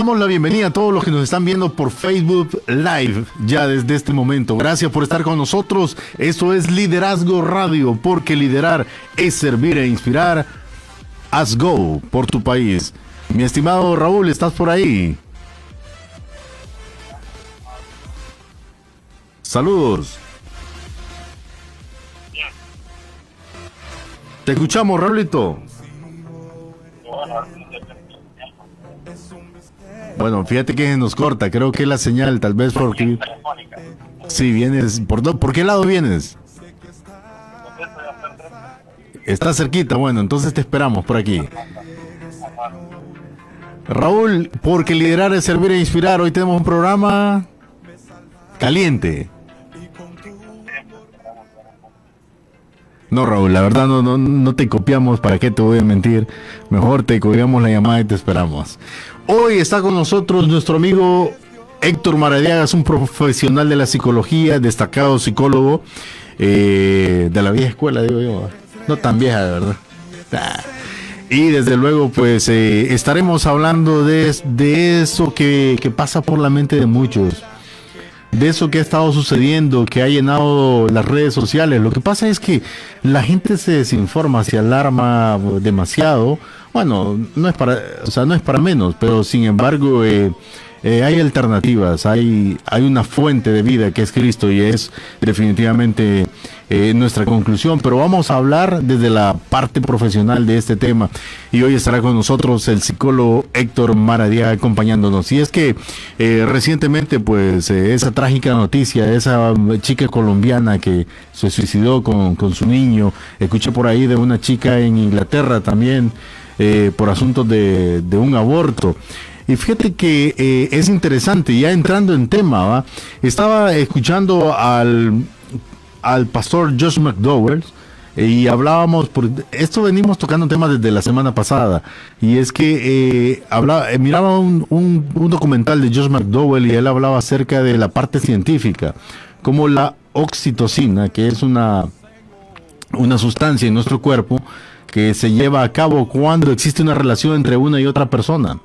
Damos la bienvenida a todos los que nos están viendo por Facebook Live ya desde este momento. Gracias por estar con nosotros. Esto es Liderazgo Radio, porque liderar es servir e inspirar. Haz Go por tu país. Mi estimado Raúl, ¿estás por ahí? Saludos. Te escuchamos, Raulito. Bueno, fíjate que nos corta, creo que es la señal, tal vez porque... Sí, vienes... ¿Por qué lado vienes? Está cerquita, bueno, entonces te esperamos por aquí. Raúl, porque liderar es servir e inspirar, hoy tenemos un programa caliente. No, Raúl, la verdad no te copiamos, ¿para qué te voy a mentir? Mejor te colgamos la llamada y te esperamos. Hoy está con nosotros nuestro amigo Héctor Maradiaga, es un profesional de la psicología, destacado psicólogo de la vieja escuela, digo yo. No tan vieja, de verdad. Y desde luego, pues, estaremos hablando de eso que pasa por la mente de muchos. De eso que ha estado sucediendo, que ha llenado las redes sociales. Lo que pasa es que la gente se desinforma, se alarma demasiado. Bueno, no es para menos, pero sin embargo hay alternativas, hay una fuente de vida que es Cristo y es definitivamente nuestra conclusión, pero vamos a hablar desde la parte profesional de este tema y hoy estará con nosotros el psicólogo Héctor Maradiaga acompañándonos. Y es que recientemente pues esa trágica noticia de esa chica colombiana que se suicidó con su niño, escuché por ahí de una chica en Inglaterra también por asuntos de un aborto. Y fíjate que es interesante, ya entrando en tema, ¿va? Estaba escuchando al pastor Josh McDowell y hablábamos, esto venimos tocando temas desde la semana pasada, y es que miraba un documental de Josh McDowell y él hablaba acerca de la parte científica, como la oxitocina, que es una sustancia en nuestro cuerpo que se lleva a cabo cuando existe una relación entre una y otra persona.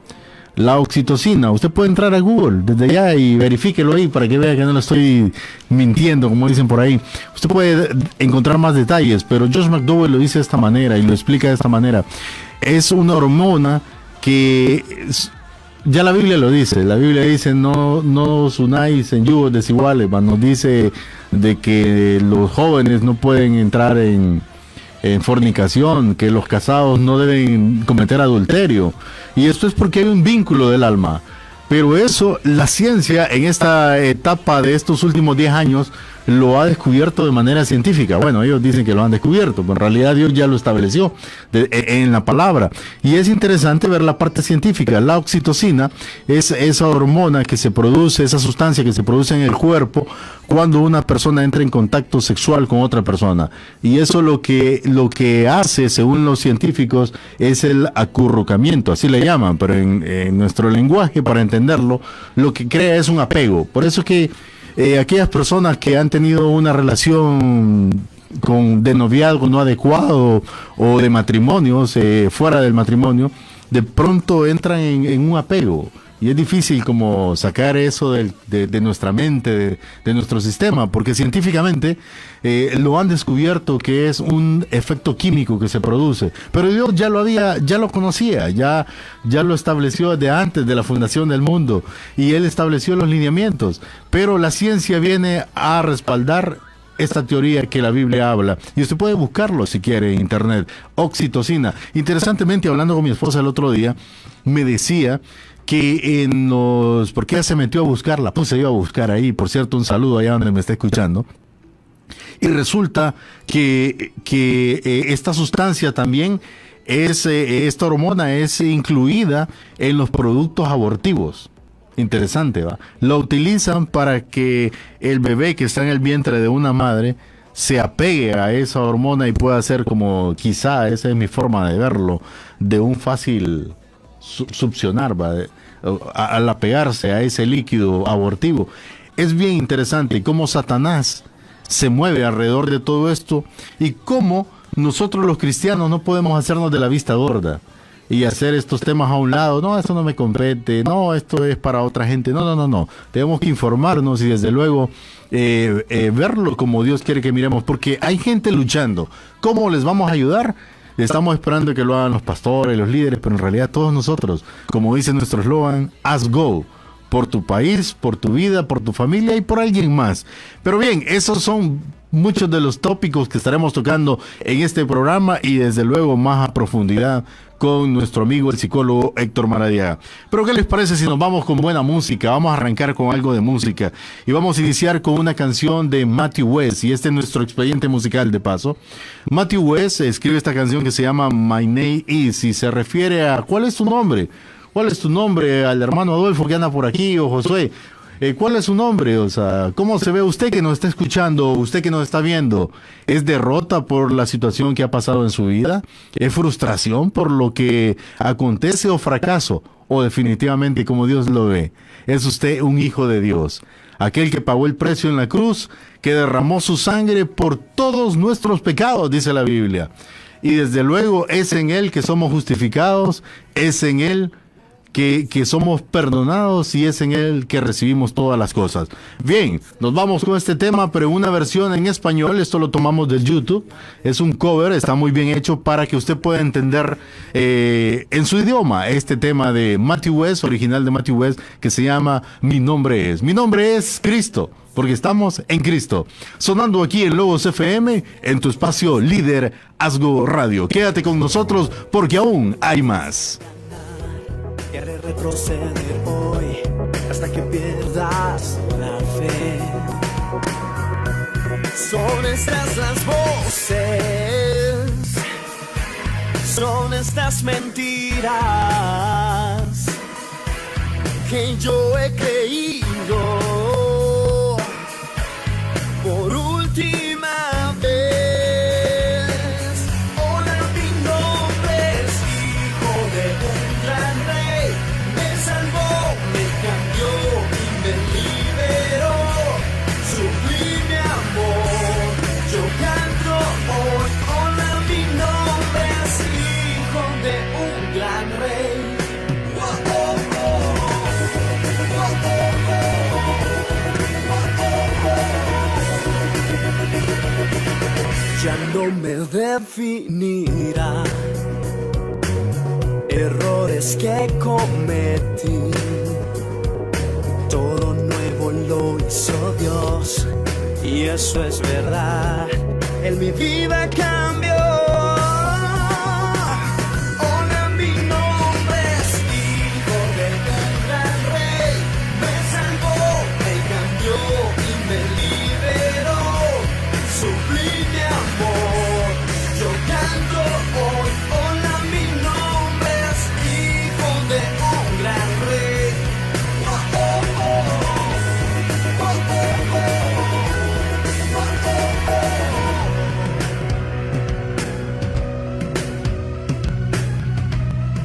La oxitocina, usted puede entrar a Google desde allá y verifíquelo ahí para que vea que no le estoy mintiendo, como dicen por ahí. Usted puede encontrar más detalles, pero Josh McDowell lo dice de esta manera y lo explica de esta manera. Es una hormona que ya la Biblia lo dice. La Biblia dice no os unáis en yugos desiguales, nos dice de que los jóvenes no pueden entrar en fornicación, que los casados no deben cometer adulterio, y esto es porque hay un vínculo del alma. Pero eso, la ciencia en esta etapa de estos últimos 10 años lo ha descubierto de manera científica. Bueno, ellos dicen que lo han descubierto, pero en realidad Dios ya lo estableció en la palabra. Y es interesante ver la parte científica. La oxitocina es esa hormona que se produce, esa sustancia que se produce en el cuerpo cuando una persona entra en contacto sexual con otra persona. Y eso lo que hace, según los científicos, es el acurrucamiento, así le llaman, pero en nuestro lenguaje, para entenderlo, lo que crea es un apego. Por eso que aquellas personas que han tenido una relación de noviazgo no adecuado o de matrimonios fuera del matrimonio, de pronto entran en un apego. Y es difícil como sacar eso de nuestra mente, de nuestro sistema, porque científicamente lo han descubierto que es un efecto químico que se produce. Pero Dios ya lo conocía, ya lo estableció desde antes de la fundación del mundo, y Él estableció los lineamientos. Pero la ciencia viene a respaldar esta teoría que la Biblia habla, y usted puede buscarlo si quiere en internet. Oxitocina. Interesantemente, hablando con mi esposa el otro día, me decía que porque ella se metió a buscarla, pues se iba a buscar ahí, por cierto, un saludo allá donde me está escuchando, y resulta que esta sustancia también esta hormona es incluida en los productos abortivos. Interesante, ¿va? Lo utilizan para que el bebé que está en el vientre de una madre se apegue a esa hormona y pueda ser, como quizá, esa es mi forma de verlo, de un fácil succionar, ¿va? Al apegarse a ese líquido abortivo. Es bien interesante cómo Satanás se mueve alrededor de todo esto y cómo nosotros los cristianos no podemos hacernos de la vista gorda. y hacer estos temas a un lado. No, esto no me compete, no, esto es para otra gente. No. Tenemos que informarnos y desde luego verlo como Dios quiere que miremos, porque hay gente luchando. ¿Cómo les vamos a ayudar? Estamos esperando que lo hagan los pastores, los líderes, pero en realidad todos nosotros, como dice nuestro eslogan, As Go, por tu país, por tu vida, por tu familia y por alguien más. Pero bien, esos son muchos de los tópicos que estaremos tocando en este programa y desde luego más a profundidad con nuestro amigo el psicólogo Héctor Maradiaga. Pero ¿qué les parece si nos vamos con buena música? Vamos a arrancar con algo de música y vamos a iniciar con una canción de Matthew West, y este es nuestro expediente musical de paso. Matthew West escribe esta canción que se llama My Name Is y se refiere a ¿cuál es tu nombre? ¿Cuál es tu nombre? Al hermano Adolfo que anda por aquí, o Josué. ¿Cuál es su nombre? O sea, ¿cómo se ve usted que nos está escuchando, usted que nos está viendo? ¿Es derrota por la situación que ha pasado en su vida? ¿Es frustración por lo que acontece o fracaso? ¿O definitivamente como Dios lo ve? ¿Es usted un hijo de Dios? Aquel que pagó el precio en la cruz, que derramó su sangre por todos nuestros pecados, dice la Biblia. Y desde luego es en Él que somos justificados, es en Él que somos perdonados y es en Él que recibimos todas las cosas. Bien, nos vamos con este tema, pero una versión en español. Esto lo tomamos del YouTube. Es un cover, está muy bien hecho para que usted pueda entender en su idioma este tema de Matthew West, original de Matthew West, que se llama Mi nombre es. Mi nombre es Cristo, porque estamos en Cristo. Sonando aquí en Logos FM, en tu espacio líder As Go Radio. Quédate con nosotros porque aún hay más. Quiere retroceder hoy hasta que pierdas la fe. Son estas las voces, son estas mentiras que yo he creído por última vez. Hola, mi nombre es hijo de un gran rey. Me salvó, me cambió y me liberó. Sublime amor, yo canto hoy. Hola, mi nombre es hijo de un gran rey. Ya no me definirá errores que cometí. Todo nuevo lo hizo Dios y eso es verdad. En mi vida cambió. Ahora mi nombre es hijo de un gran rey. Me salvó, me cambió y me liberó. Sublime amor, yo canto hoy. Hola, mi nombre es hijo de un gran rey.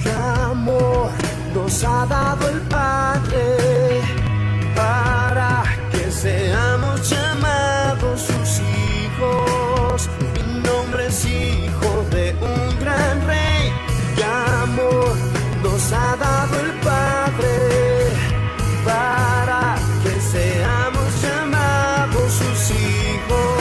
¿Qué amor nos ha dado el Padre para que seamos llamados sus hijos? Mi nombre es hijo de un gran rey. ¿Qué amor nos ha dado el Padre para que seamos llamados sus hijos?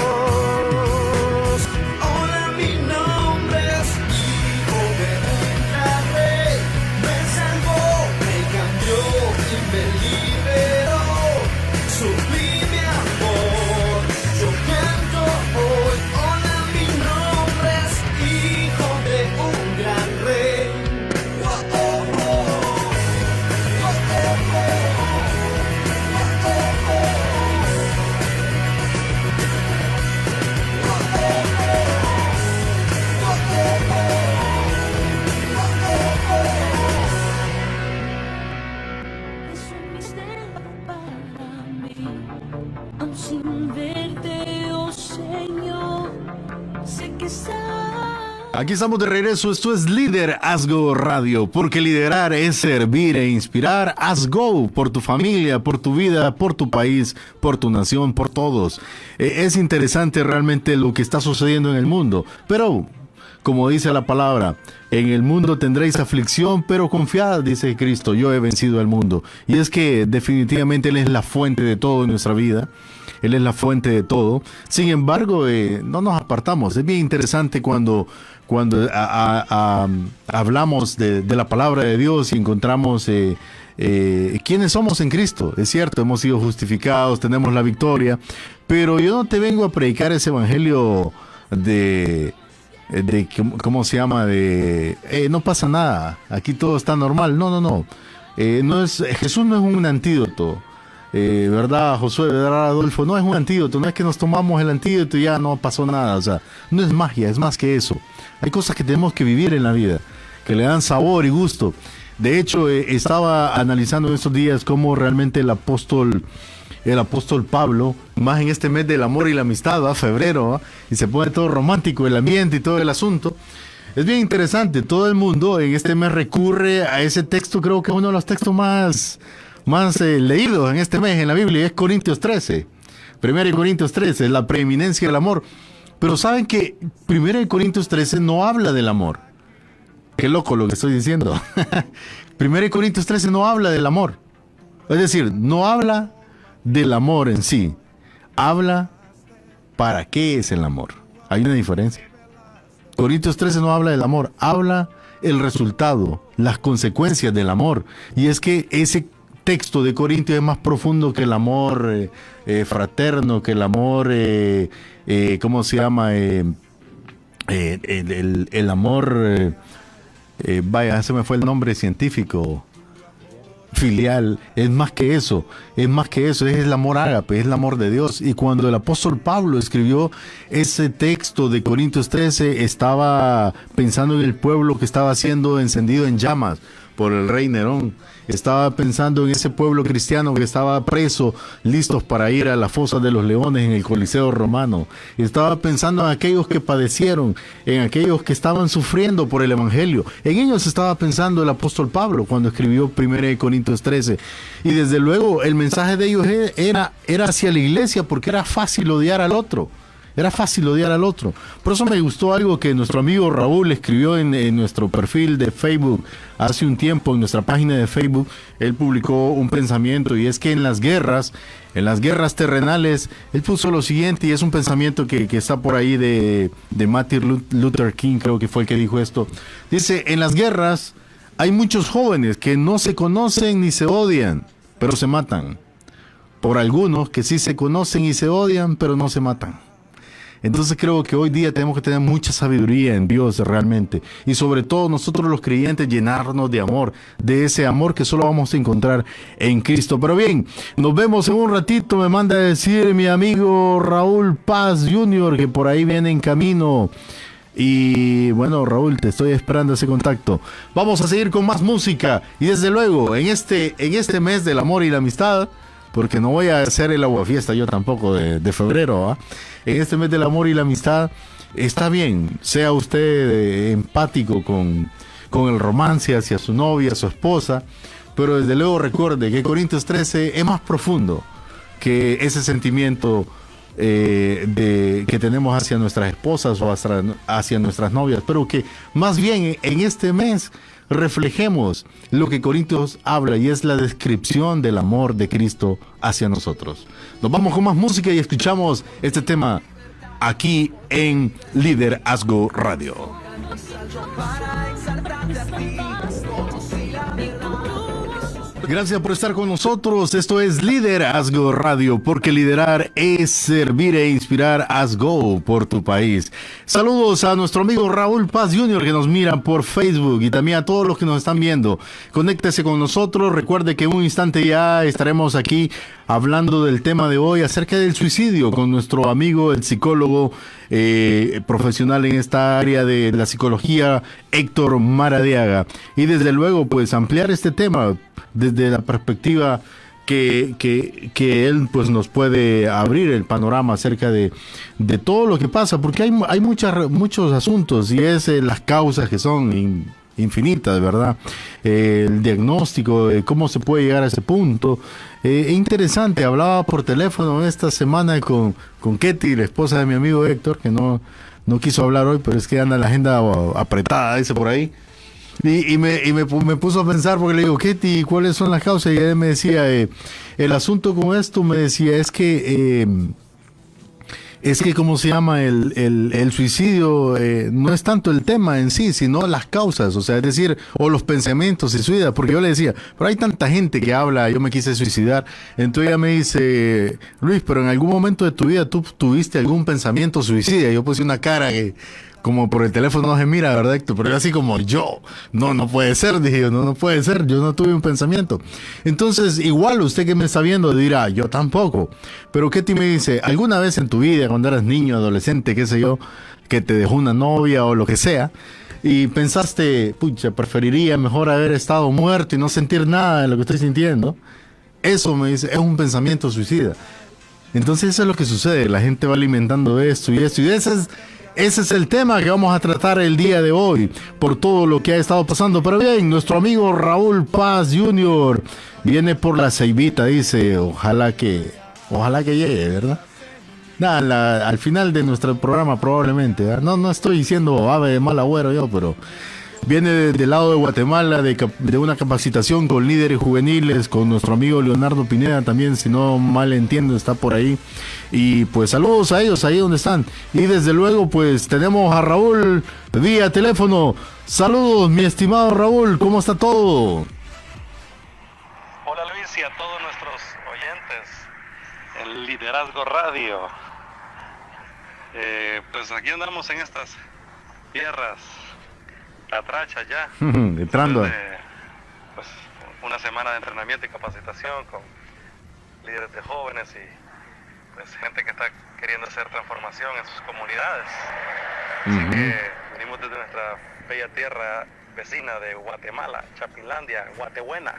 Hola, mi nombre es hijo de un gran rey. Me salvó, me cambió y me liberó. Sublime amor, yo canto hoy. Hola, mi nombre es hijo de un gran rey. Es un misterio para mí, aun sin verte, oh Señor, sé que estás. Aquí estamos de regreso, esto es Líder As Go Radio, porque liderar es servir e inspirar. As Go, por tu familia, por tu vida, por tu país, por tu nación, por todos. Es interesante realmente lo que está sucediendo en el mundo, pero como dice la palabra, en el mundo tendréis aflicción, pero confiad, dice Cristo, yo he vencido al mundo. Y es que definitivamente Él es la fuente de todo en nuestra vida. Él es la fuente de todo. Sin embargo, no nos apartamos. Es bien interesante cuando hablamos de la palabra de Dios y encontramos quiénes somos en Cristo. Es cierto, hemos sido justificados, tenemos la victoria, pero yo no te vengo a predicar ese evangelio de ¿cómo se llama? No pasa nada, aquí todo está normal. No. Jesús no es un antídoto. ¿Verdad, Josué? ¿Verdad, Adolfo? No es un antídoto, no es que nos tomamos el antídoto y ya no pasó nada. O sea, no es magia, es más que eso. Hay cosas que tenemos que vivir en la vida, que le dan sabor y gusto. De hecho, estaba analizando en estos días cómo realmente el apóstol Pablo, más en este mes del amor y la amistad, ¿va? Febrero, ¿va? Y se pone todo romántico el ambiente y todo el asunto. Es bien interesante, todo el mundo en este mes recurre a ese texto. Creo que es uno de los textos más leídos en este mes en la Biblia, es Corintios 13. 1 Corintios 13, la preeminencia del amor. Pero saben que 1 Corintios 13 no habla del amor. Qué loco lo que estoy diciendo. 1 Corintios 13 no habla del amor. Es decir, no habla del amor en sí. Habla para qué es el amor. Hay una diferencia. Corintios 13 no habla del amor, habla el resultado, las consecuencias del amor. Y es que ese texto de Corintios es más profundo que el amor fraterno, que el amor, ¿cómo se llama? El amor, vaya, se me fue el nombre científico, filial. Es más que eso, es el amor ágape, es el amor de Dios. Y cuando el apóstol Pablo escribió ese texto de Corintios 13, estaba pensando en el pueblo que estaba siendo encendido en llamas por el rey Nerón. Estaba pensando en ese pueblo cristiano que estaba preso, listos para ir a la fosa de los leones en el Coliseo romano. Estaba pensando en aquellos que padecieron, en aquellos que estaban sufriendo por el evangelio. En ellos estaba pensando el apóstol Pablo cuando escribió 1 Corintios 13. Y desde luego el mensaje de ellos era hacia la iglesia, porque era fácil odiar al otro. Por eso me gustó algo que nuestro amigo Raúl escribió en nuestro perfil de Facebook hace un tiempo, en nuestra página de Facebook. Él publicó un pensamiento, y es que en las guerras terrenales, él puso lo siguiente, y es un pensamiento que está por ahí de Martin Luther King, creo que fue el que dijo esto. Dice: en las guerras hay muchos jóvenes que no se conocen ni se odian, pero se matan. Por algunos que sí se conocen y se odian, pero no se matan. Entonces creo que hoy día tenemos que tener mucha sabiduría en Dios realmente. Y sobre todo nosotros los creyentes llenarnos de amor. De ese amor que solo vamos a encontrar en Cristo. Pero bien, nos vemos en un ratito. Me manda a decir mi amigo Raúl Paz Jr. que por ahí viene en camino. Y bueno, Raúl, te estoy esperando ese contacto. Vamos a seguir con más música. Y desde luego, en este mes del amor y la amistad, porque no voy a hacer el aguafiesta yo tampoco de febrero, ¿eh? En este mes del amor y la amistad, está bien, sea usted empático con el romance hacia su novia, su esposa, pero desde luego recuerde que Corintios 13 es más profundo que ese sentimiento que tenemos hacia nuestras esposas o hacia nuestras novias, pero que más bien en este mes reflejemos lo que Corintios habla, y es la descripción del amor de Cristo hacia nosotros. Nos vamos con más música y escuchamos este tema aquí en Liderazgo Radio. Gracias por estar con nosotros. Esto es Liderazgo Radio, porque liderar es servir e inspirar. Haz Go por tu país. Saludos a nuestro amigo Raúl Paz Jr. que nos mira por Facebook, y también a todos los que nos están viendo. Conéctese con nosotros. Recuerde que en un instante ya estaremos aquí hablando del tema de hoy acerca del suicidio con nuestro amigo, el psicólogo profesional en esta área de la psicología, Héctor Maradiaga. Y desde luego, pues ampliar este tema desde la perspectiva que él pues nos puede abrir el panorama acerca de todo lo que pasa, porque hay muchos asuntos, y es las causas que son infinitas, ¿verdad? El diagnóstico, cómo se puede llegar a ese punto. Interesante, hablaba por teléfono esta semana con Ketty, la esposa de mi amigo Héctor, que no no quiso hablar hoy, pero es que anda la agenda apretada, dice por ahí. Y me puso a pensar, porque le digo, Ketty, ¿cuáles son las causas? Y él me decía, el asunto con esto, me decía, es que, ¿cómo se llama? El suicidio no es tanto el tema en sí, sino las causas, o sea, es decir, o los pensamientos y suicida, porque yo le decía, pero hay tanta gente que habla, yo me quise suicidar, entonces ella me dice, Luis, pero en algún momento de tu vida tú tuviste algún pensamiento suicida, yo puse una cara que como por el teléfono no se mira, ¿verdad, Héctor? Pero yo así como no puede ser, dije yo, no puede ser, yo no tuve un pensamiento. Entonces, igual usted que me está viendo dirá, yo tampoco. Pero Ketty me dice, ¿alguna vez en tu vida, cuando eras niño, adolescente, qué sé yo, que te dejó una novia o lo que sea, y pensaste, pucha, preferiría mejor haber estado muerto y no sentir nada de lo que estoy sintiendo? Eso me dice, es un pensamiento suicida. Entonces eso es lo que sucede, la gente va alimentando esto y esto, y ese es el tema que vamos a tratar el día de hoy, por todo lo que ha estado pasando. Pero bien, nuestro amigo Raúl Paz Jr. viene por la ceibita, dice, ojalá que llegue, ¿verdad? Nada, al final de nuestro programa probablemente, ¿verdad? No estoy diciendo ave de mal agüero yo, pero viene del lado de Guatemala, de una capacitación con líderes juveniles, con nuestro amigo Leonardo Pineda también, si no mal entiendo, está por ahí. Y pues saludos a ellos, ahí donde están. Y desde luego, pues tenemos a Raúl vía teléfono. Saludos, mi estimado Raúl, ¿cómo está todo? Hola Luis y a todos nuestros oyentes en Liderazgo Radio. Pues aquí andamos en estas tierras atrachas ya. Entrando. Pues una semana de entrenamiento y capacitación con líderes de jóvenes y pues gente que está queriendo hacer transformación en sus comunidades. Así que venimos desde nuestra bella tierra vecina de Guatemala, Chapinlandia, Guatebuena.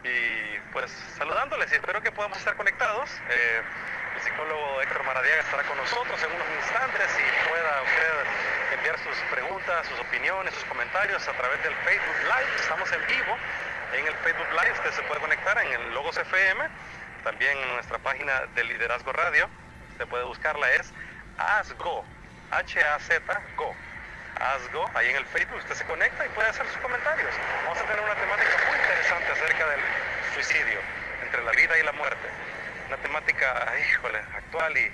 Y pues saludándoles y espero que podamos estar conectados. El psicólogo Héctor Maradiaga estará con nosotros en unos instantes y pueda usted enviar sus preguntas, sus opiniones, sus comentarios a través del Facebook Live. Estamos en vivo en el Facebook Live. Usted se puede conectar en el Logos FM, también en nuestra página de Liderazgo Radio. Usted puede buscarla, es ASGO, H-A-Z-GO. ASGO, ahí en el Facebook usted se conecta y puede hacer sus comentarios. Vamos a tener una temática muy interesante acerca del suicidio, entre la vida y la muerte. Una temática, híjole, actual y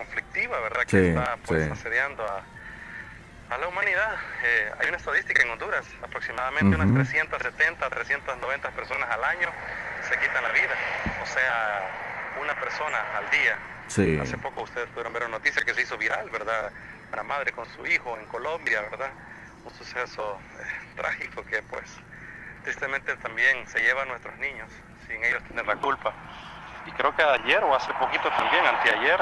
conflictiva, ¿verdad? Que está pues asediando a la humanidad. Hay una estadística en Honduras, aproximadamente unas 370, 390 personas al año se quitan la vida. O sea, una persona al día. Sí. Hace poco ustedes pudieron ver una noticia que se hizo viral, ¿verdad? Una madre con su hijo en Colombia, ¿verdad? Un suceso trágico que pues tristemente también se lleva a nuestros niños sin ellos tener la culpa. Y creo que ayer o hace poquito también, anteayer,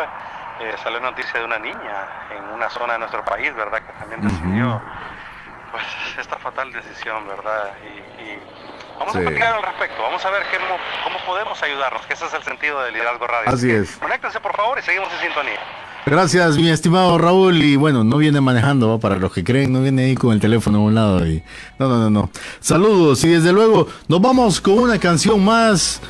salió noticia de una niña en una zona de nuestro país, ¿verdad? Que también decidió pues esta fatal decisión, ¿verdad? Y vamos a platicar al respecto, vamos a ver cómo podemos ayudarnos, que ese es el sentido de Liderazgo Radio. Así es. Conéctense por favor y seguimos en sintonía. Gracias, mi estimado Raúl. Y bueno, no viene manejando, ¿va? Para los que creen, no viene ahí con el teléfono a un lado. Y no. Saludos y desde luego nos vamos con una canción más.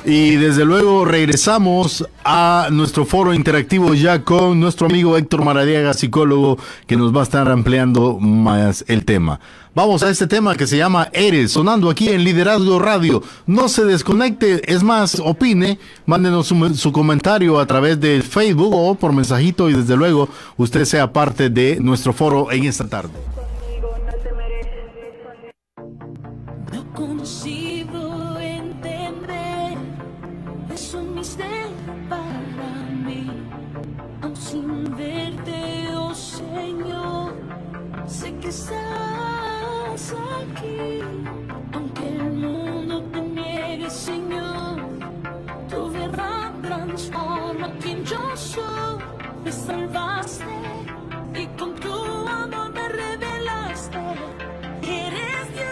Y desde luego regresamos a nuestro foro interactivo ya con nuestro amigo Héctor Maradiaga, psicólogo, que nos va a estar ampliando más el tema. Vamos a este tema que se llama Eres, sonando aquí en Liderazgo Radio. No se desconecte, es más, opine, mándenos su comentario a través de Facebook o por mensajito y desde luego usted sea parte de nuestro foro en esta tarde. No consigo entender, es un misterio para mí, aun sin verte, oh Señor, sé que estás aquí, aunque el mundo te niegue, Señor, tu verdad transforma quien yo soy, me salvaste y con tu amor me revelaste, eres Dios.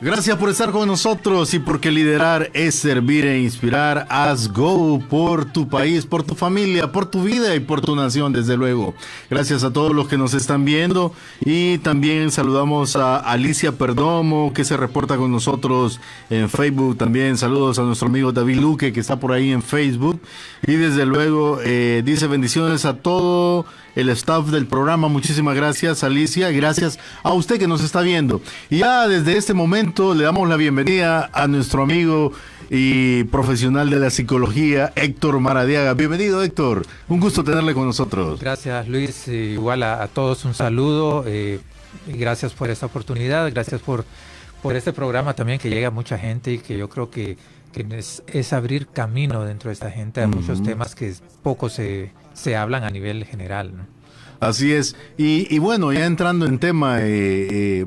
Gracias por estar con nosotros y porque liderar es servir e inspirar. Haz Go por tu país, por tu familia, por tu vida y por tu nación, desde luego. Gracias a todos los que nos están viendo y también saludamos a Alicia Perdomo, que se reporta con nosotros en Facebook. También saludos a nuestro amigo David Luque, que está por ahí en Facebook. Y desde luego dice bendiciones a todo el staff del programa. Muchísimas gracias, Alicia. Gracias a usted que nos está viendo. Y ya desde este momento le damos la bienvenida a nuestro amigo y profesional de la psicología, Héctor Maradiaga. Bienvenido, Héctor. Un gusto tenerle con nosotros. Gracias, Luis. Igual a todos un saludo. Gracias por esta oportunidad. Gracias por este programa también, que llega a mucha gente y que yo creo que es abrir camino dentro de esta gente a muchos temas que poco se hablan a nivel general, ¿no? Así es. Y bueno, ya entrando en tema,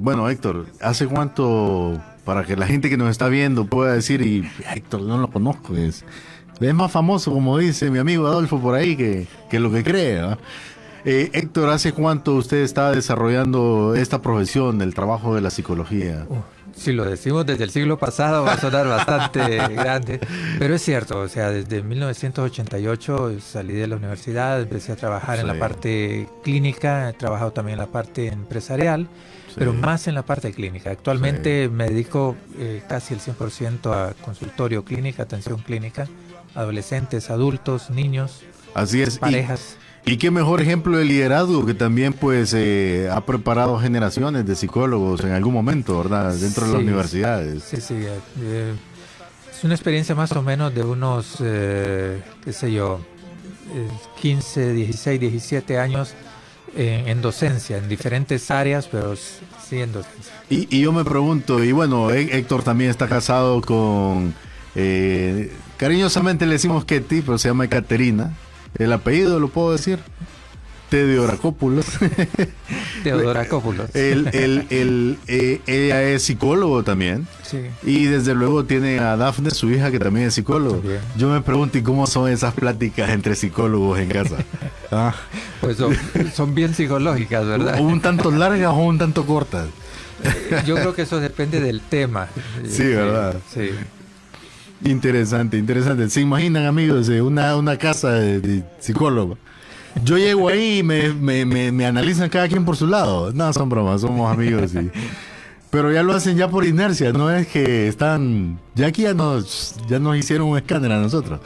bueno, Héctor, ¿hace cuánto, para que la gente que nos está viendo pueda decir, y Héctor no lo conozco, es más famoso, como dice mi amigo Adolfo por ahí, que lo que cree, ¿no? Héctor, ¿hace cuánto usted está desarrollando esta profesión, el trabajo de la psicología? Si lo decimos desde el siglo pasado va a sonar bastante grande, pero es cierto, o sea, desde 1988 salí de la universidad, empecé a trabajar en la parte clínica, he trabajado también en la parte empresarial, pero más en la parte clínica. Actualmente me dedico casi el 100% a consultorio clínica, atención clínica, adolescentes, adultos, niños, así es, parejas. Y qué mejor ejemplo de liderazgo, que también pues ha preparado generaciones de psicólogos en algún momento, ¿verdad? Dentro de las universidades. Sí. Es una experiencia más o menos de unos, qué sé yo, 15, 16, 17 años en docencia, en diferentes áreas, pero sí en docencia. Y yo me pregunto, y bueno, Héctor también está casado con, cariñosamente le decimos Ketty, pero se llama Caterina. El apellido lo puedo decir, Teodoracópulos. Teodoracópulos. Ella es psicólogo también. Sí. Y desde luego tiene a Dafne, su hija, que también es psicólogo. También. Yo me pregunto, ¿y cómo son esas pláticas entre psicólogos en casa? Pues son bien psicológicas, ¿verdad? ¿Un tanto largas o un tanto cortas? Yo creo que eso depende del tema. Sí, ¿verdad? Sí. Interesante. ¿Se imaginan, amigos, una casa de psicólogo? Yo llego ahí y me analizan cada quien por su lado. No, son bromas, somos amigos. Pero ya lo hacen ya por inercia, no es que están... Ya aquí ya nos hicieron un escáner a nosotros.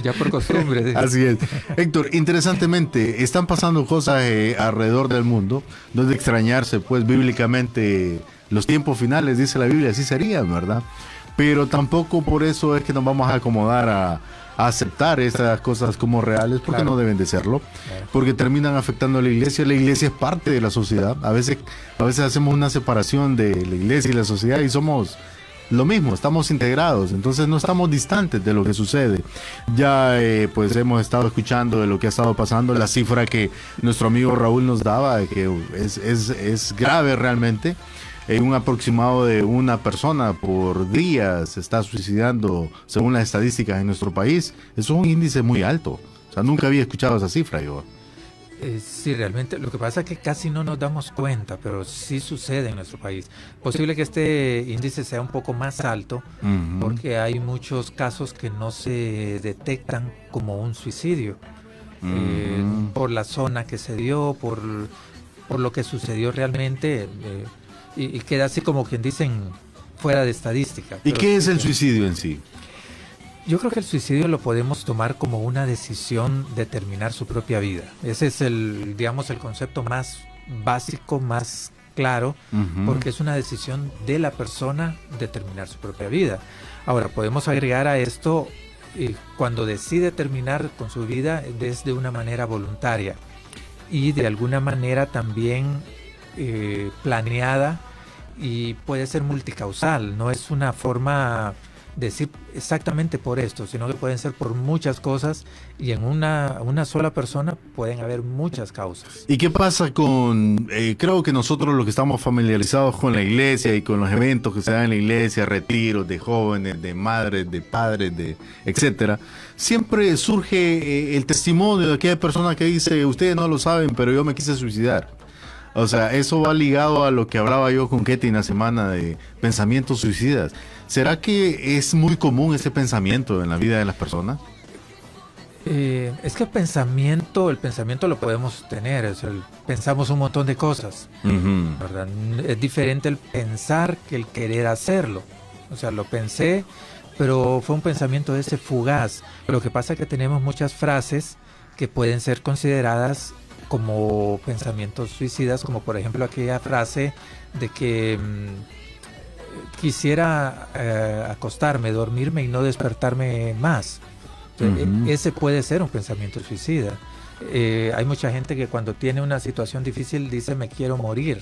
Ya por costumbre. Sí. Así es. Héctor, interesantemente, están pasando cosas alrededor del mundo, no es de extrañarse, pues bíblicamente los tiempos finales, dice la Biblia, así serían, ¿verdad? Pero tampoco por eso es que nos vamos a acomodar a aceptar esas cosas como reales, porque claro, no deben de serlo, porque terminan afectando a la iglesia. La iglesia es parte de la sociedad. A veces hacemos una separación de la iglesia y la sociedad y somos lo mismo, estamos integrados, entonces no estamos distantes de lo que sucede. Ya pues hemos estado escuchando de lo que ha estado pasando, la cifra que nuestro amigo Raúl nos daba, que es grave realmente. Un aproximado de una persona por día se está suicidando, según las estadísticas en nuestro país. Eso es un índice muy alto. O sea, nunca había escuchado esa cifra yo. Sí, realmente. Lo que pasa es que casi no nos damos cuenta, pero sí sucede en nuestro país. Posible que este índice sea un poco más alto, porque hay muchos casos que no se detectan como un suicidio. Por la zona que se dio, por lo que sucedió realmente. Y queda así como quien dicen fuera de estadística. ¿Y qué es el suicidio en sí? Yo creo que el suicidio lo podemos tomar como una decisión de terminar su propia vida. Ese es el concepto más básico, más claro, porque es una decisión de la persona de terminar su propia vida. Ahora, podemos agregar a esto, cuando decide terminar con su vida, es de una manera voluntaria y de alguna manera también planeada, y puede ser multicausal, no es una forma de decir exactamente por esto, sino que pueden ser por muchas cosas, y en una sola persona pueden haber muchas causas. ¿Y qué pasa con, creo que nosotros los que estamos familiarizados con la iglesia y con los eventos que se dan en la iglesia, retiros de jóvenes, de madres, de padres, de etcétera, siempre surge el testimonio de aquella persona que dice, ustedes no lo saben, pero yo me quise suicidar? O sea, eso va ligado a lo que hablaba yo con Ketty en la semana de pensamientos suicidas. ¿Será que es muy común ese pensamiento en la vida de las personas? Es que el pensamiento lo podemos tener, o sea, pensamos un montón de cosas, ¿verdad? Es diferente el pensar que el querer hacerlo. O sea, lo pensé, pero fue un pensamiento ese fugaz. Lo que pasa es que tenemos muchas frases que pueden ser consideradas como pensamientos suicidas, como por ejemplo aquella frase de que quisiera acostarme, dormirme y no despertarme más. Ese puede ser un pensamiento suicida. Hay mucha gente que cuando tiene una situación difícil dice me quiero morir,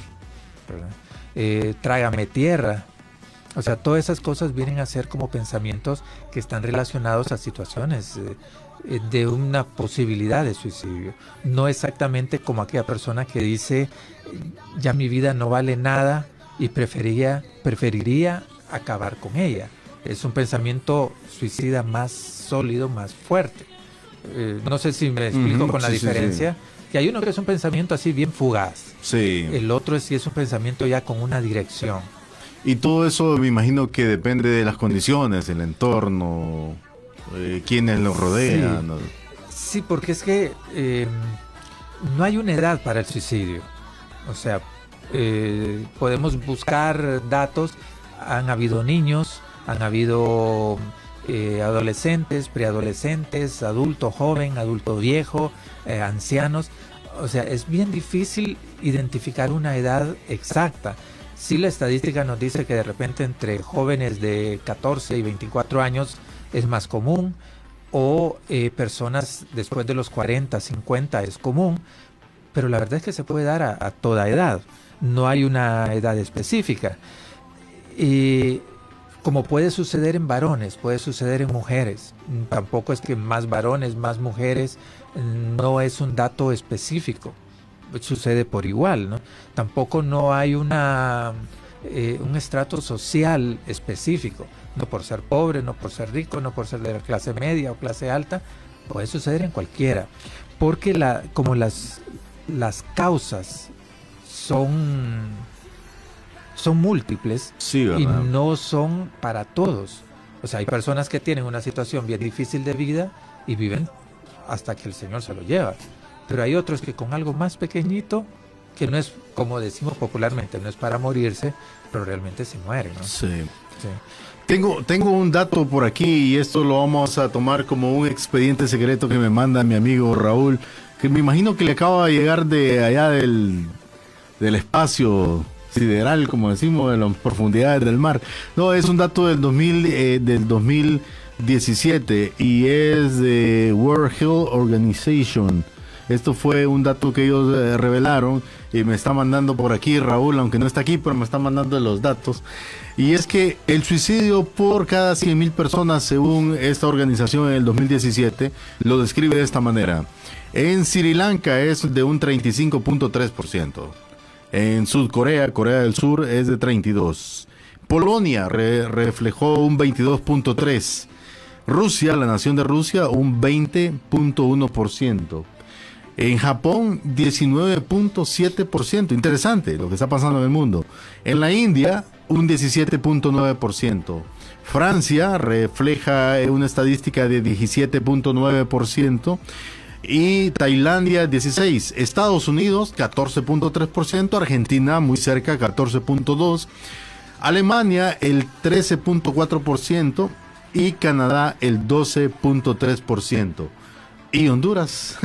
trágame tierra. O sea, todas esas cosas vienen a ser como pensamientos que están relacionados a situaciones de una posibilidad de suicidio. No exactamente como aquella persona que dice ya mi vida no vale nada y preferiría acabar con ella. Es un pensamiento suicida más sólido, más fuerte. No sé si me explico con la diferencia. Que hay uno que es un pensamiento así bien fugaz. Sí. El otro sí es un pensamiento ya con una dirección. Y todo eso me imagino que depende de las condiciones, el entorno, quienes lo rodean. Sí. ¿No? Sí, porque es que no hay una edad para el suicidio. O sea, podemos buscar datos. Han habido niños, han habido adolescentes, preadolescentes, adulto joven, adulto viejo, ancianos. O sea, es bien difícil identificar una edad exacta. Sí, la estadística nos dice que de repente entre jóvenes de 14 y 24 años es más común, o personas después de los 40, 50 es común, pero la verdad es que se puede dar a toda edad. No hay una edad específica. Y como puede suceder en varones, puede suceder en mujeres. Tampoco es que más varones, más mujeres, no es un dato específico. Sucede por igual, ¿no? Tampoco no hay un estrato social específico. No por ser pobre, no por ser rico, no por ser de la clase media o clase alta. Puede suceder en cualquiera. Porque como las causas son múltiples, Sí, y ¿verdad? no son para todos. O sea, hay personas que tienen una situación bien difícil de vida y viven hasta que el Señor se lo lleva. Pero hay otros que con algo más pequeñito, que no es, como decimos popularmente, no es para morirse, pero realmente se mueren, ¿no? Sí. Sí. Tengo un dato por aquí y esto lo vamos a tomar como un expediente secreto que me manda mi amigo Raúl, que me imagino que le acaba de llegar de allá del espacio sideral, como decimos, de las profundidades del mar. No, es un dato del 2017 y es de World Health Organization. Esto fue un dato que ellos revelaron y me está mandando por aquí Raúl, aunque no está aquí, pero me está mandando los datos. Y es que el suicidio por cada 100,000 personas, según esta organización en el 2017, lo describe de esta manera. En Sri Lanka es de un 35.3%. En Corea del Sur es de 32%. Polonia reflejó un 22.3%. Rusia, la nación de Rusia, un 20.1%. En Japón, 19.7%. Interesante lo que está pasando en el mundo. En la India, un 17.9%. Francia refleja una estadística de 17.9%. Y Tailandia 16%, Estados Unidos 14.3%, Argentina muy cerca 14.2%, Alemania el 13.4% y Canadá el 12.3%. Y Honduras,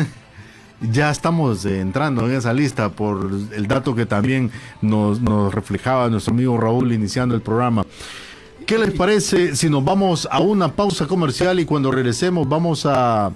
ya estamos entrando en esa lista por el dato que también nos reflejaba nuestro amigo Raúl iniciando el programa. ¿Qué les parece si nos vamos a una pausa comercial y cuando regresemos vamos a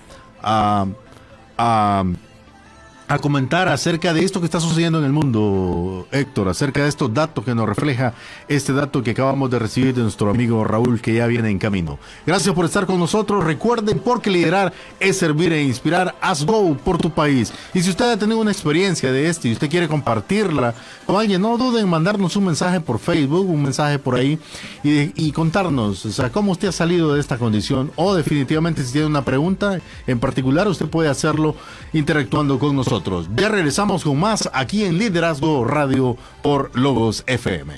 comentar acerca de esto que está sucediendo en el mundo, Héctor, acerca de estos datos que nos refleja este dato que acabamos de recibir de nuestro amigo Raúl, que ya viene en camino? Gracias por estar con nosotros. Recuerden, porque liderar es servir e inspirar. Haz Go por tu país. Y si usted ha tenido una experiencia de esto y usted quiere compartirla con alguien, no duden en mandarnos un mensaje por Facebook, un mensaje por ahí y contarnos, o sea, cómo usted ha salido de esta condición, o definitivamente si tiene una pregunta en particular, usted puede hacerlo interactuando con nosotros. nosotros. Ya regresamos con más aquí en Liderazgo Radio por Logos FM.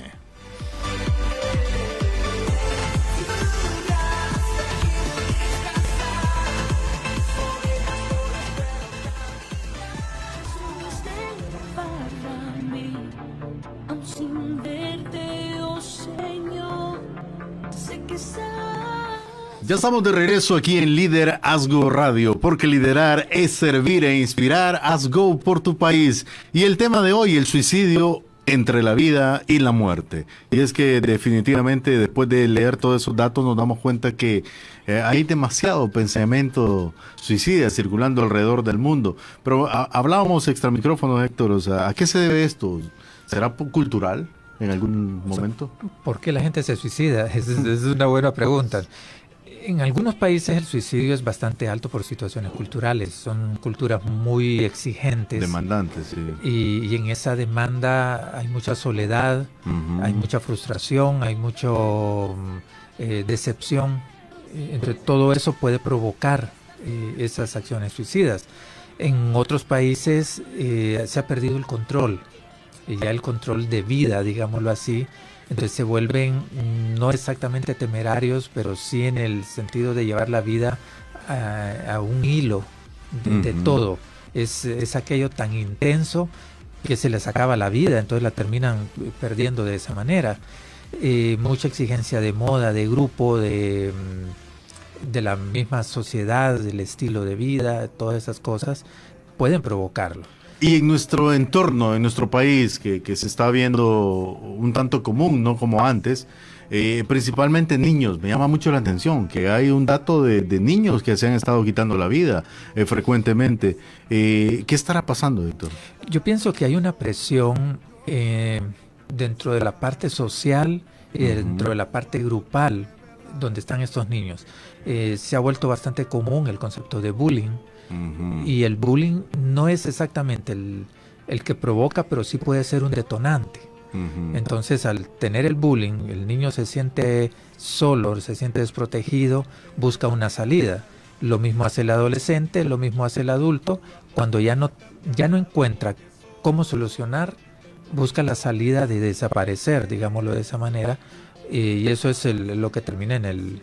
Para mí, aún sin verte, oh Señor, sé que estás. Ya estamos de regreso aquí en Liderazgo Radio, porque liderar es servir e inspirar. Haz go por tu país. Y el tema de hoy, el suicidio entre la vida y la muerte. Y es que definitivamente después de leer todos esos datos nos damos cuenta que hay demasiado pensamiento suicida circulando alrededor del mundo. Pero hablábamos extra micrófono, Héctor, o sea, ¿a qué se debe esto? ¿Será cultural en algún momento? ¿Por qué la gente se suicida? Es una buena pregunta. En algunos países el suicidio es bastante alto por situaciones culturales. Son culturas muy exigentes. Demandantes, sí. Y en esa demanda hay mucha soledad, hay mucha frustración, hay mucho decepción. Entre todo eso puede provocar esas acciones suicidas. En otros países se ha perdido el control, ya el control de vida, digámoslo así. Entonces se vuelven no exactamente temerarios, pero sí en el sentido de llevar la vida a un hilo de todo. Es aquello tan intenso que se les acaba la vida, entonces la terminan perdiendo de esa manera. Mucha exigencia de moda, de grupo, de la misma sociedad, del estilo de vida, todas esas cosas pueden provocarlo. Y en nuestro entorno, en nuestro país, que se está viendo un tanto común, no como antes, principalmente niños, me llama mucho la atención que hay un dato de niños que se han estado quitando la vida frecuentemente. ¿Qué estará pasando, Héctor? Yo pienso que hay una presión dentro de la parte social y dentro de la parte grupal donde están estos niños. Se ha vuelto bastante común el concepto de bullying. Y el bullying no es exactamente el que provoca, pero sí puede ser un detonante. Entonces, al tener el bullying, el niño se siente solo, se siente desprotegido, busca una salida. Lo mismo hace el adolescente, lo mismo hace el adulto. Cuando ya no encuentra cómo solucionar, busca la salida de desaparecer, digámoslo de esa manera. Y eso es lo que termina en el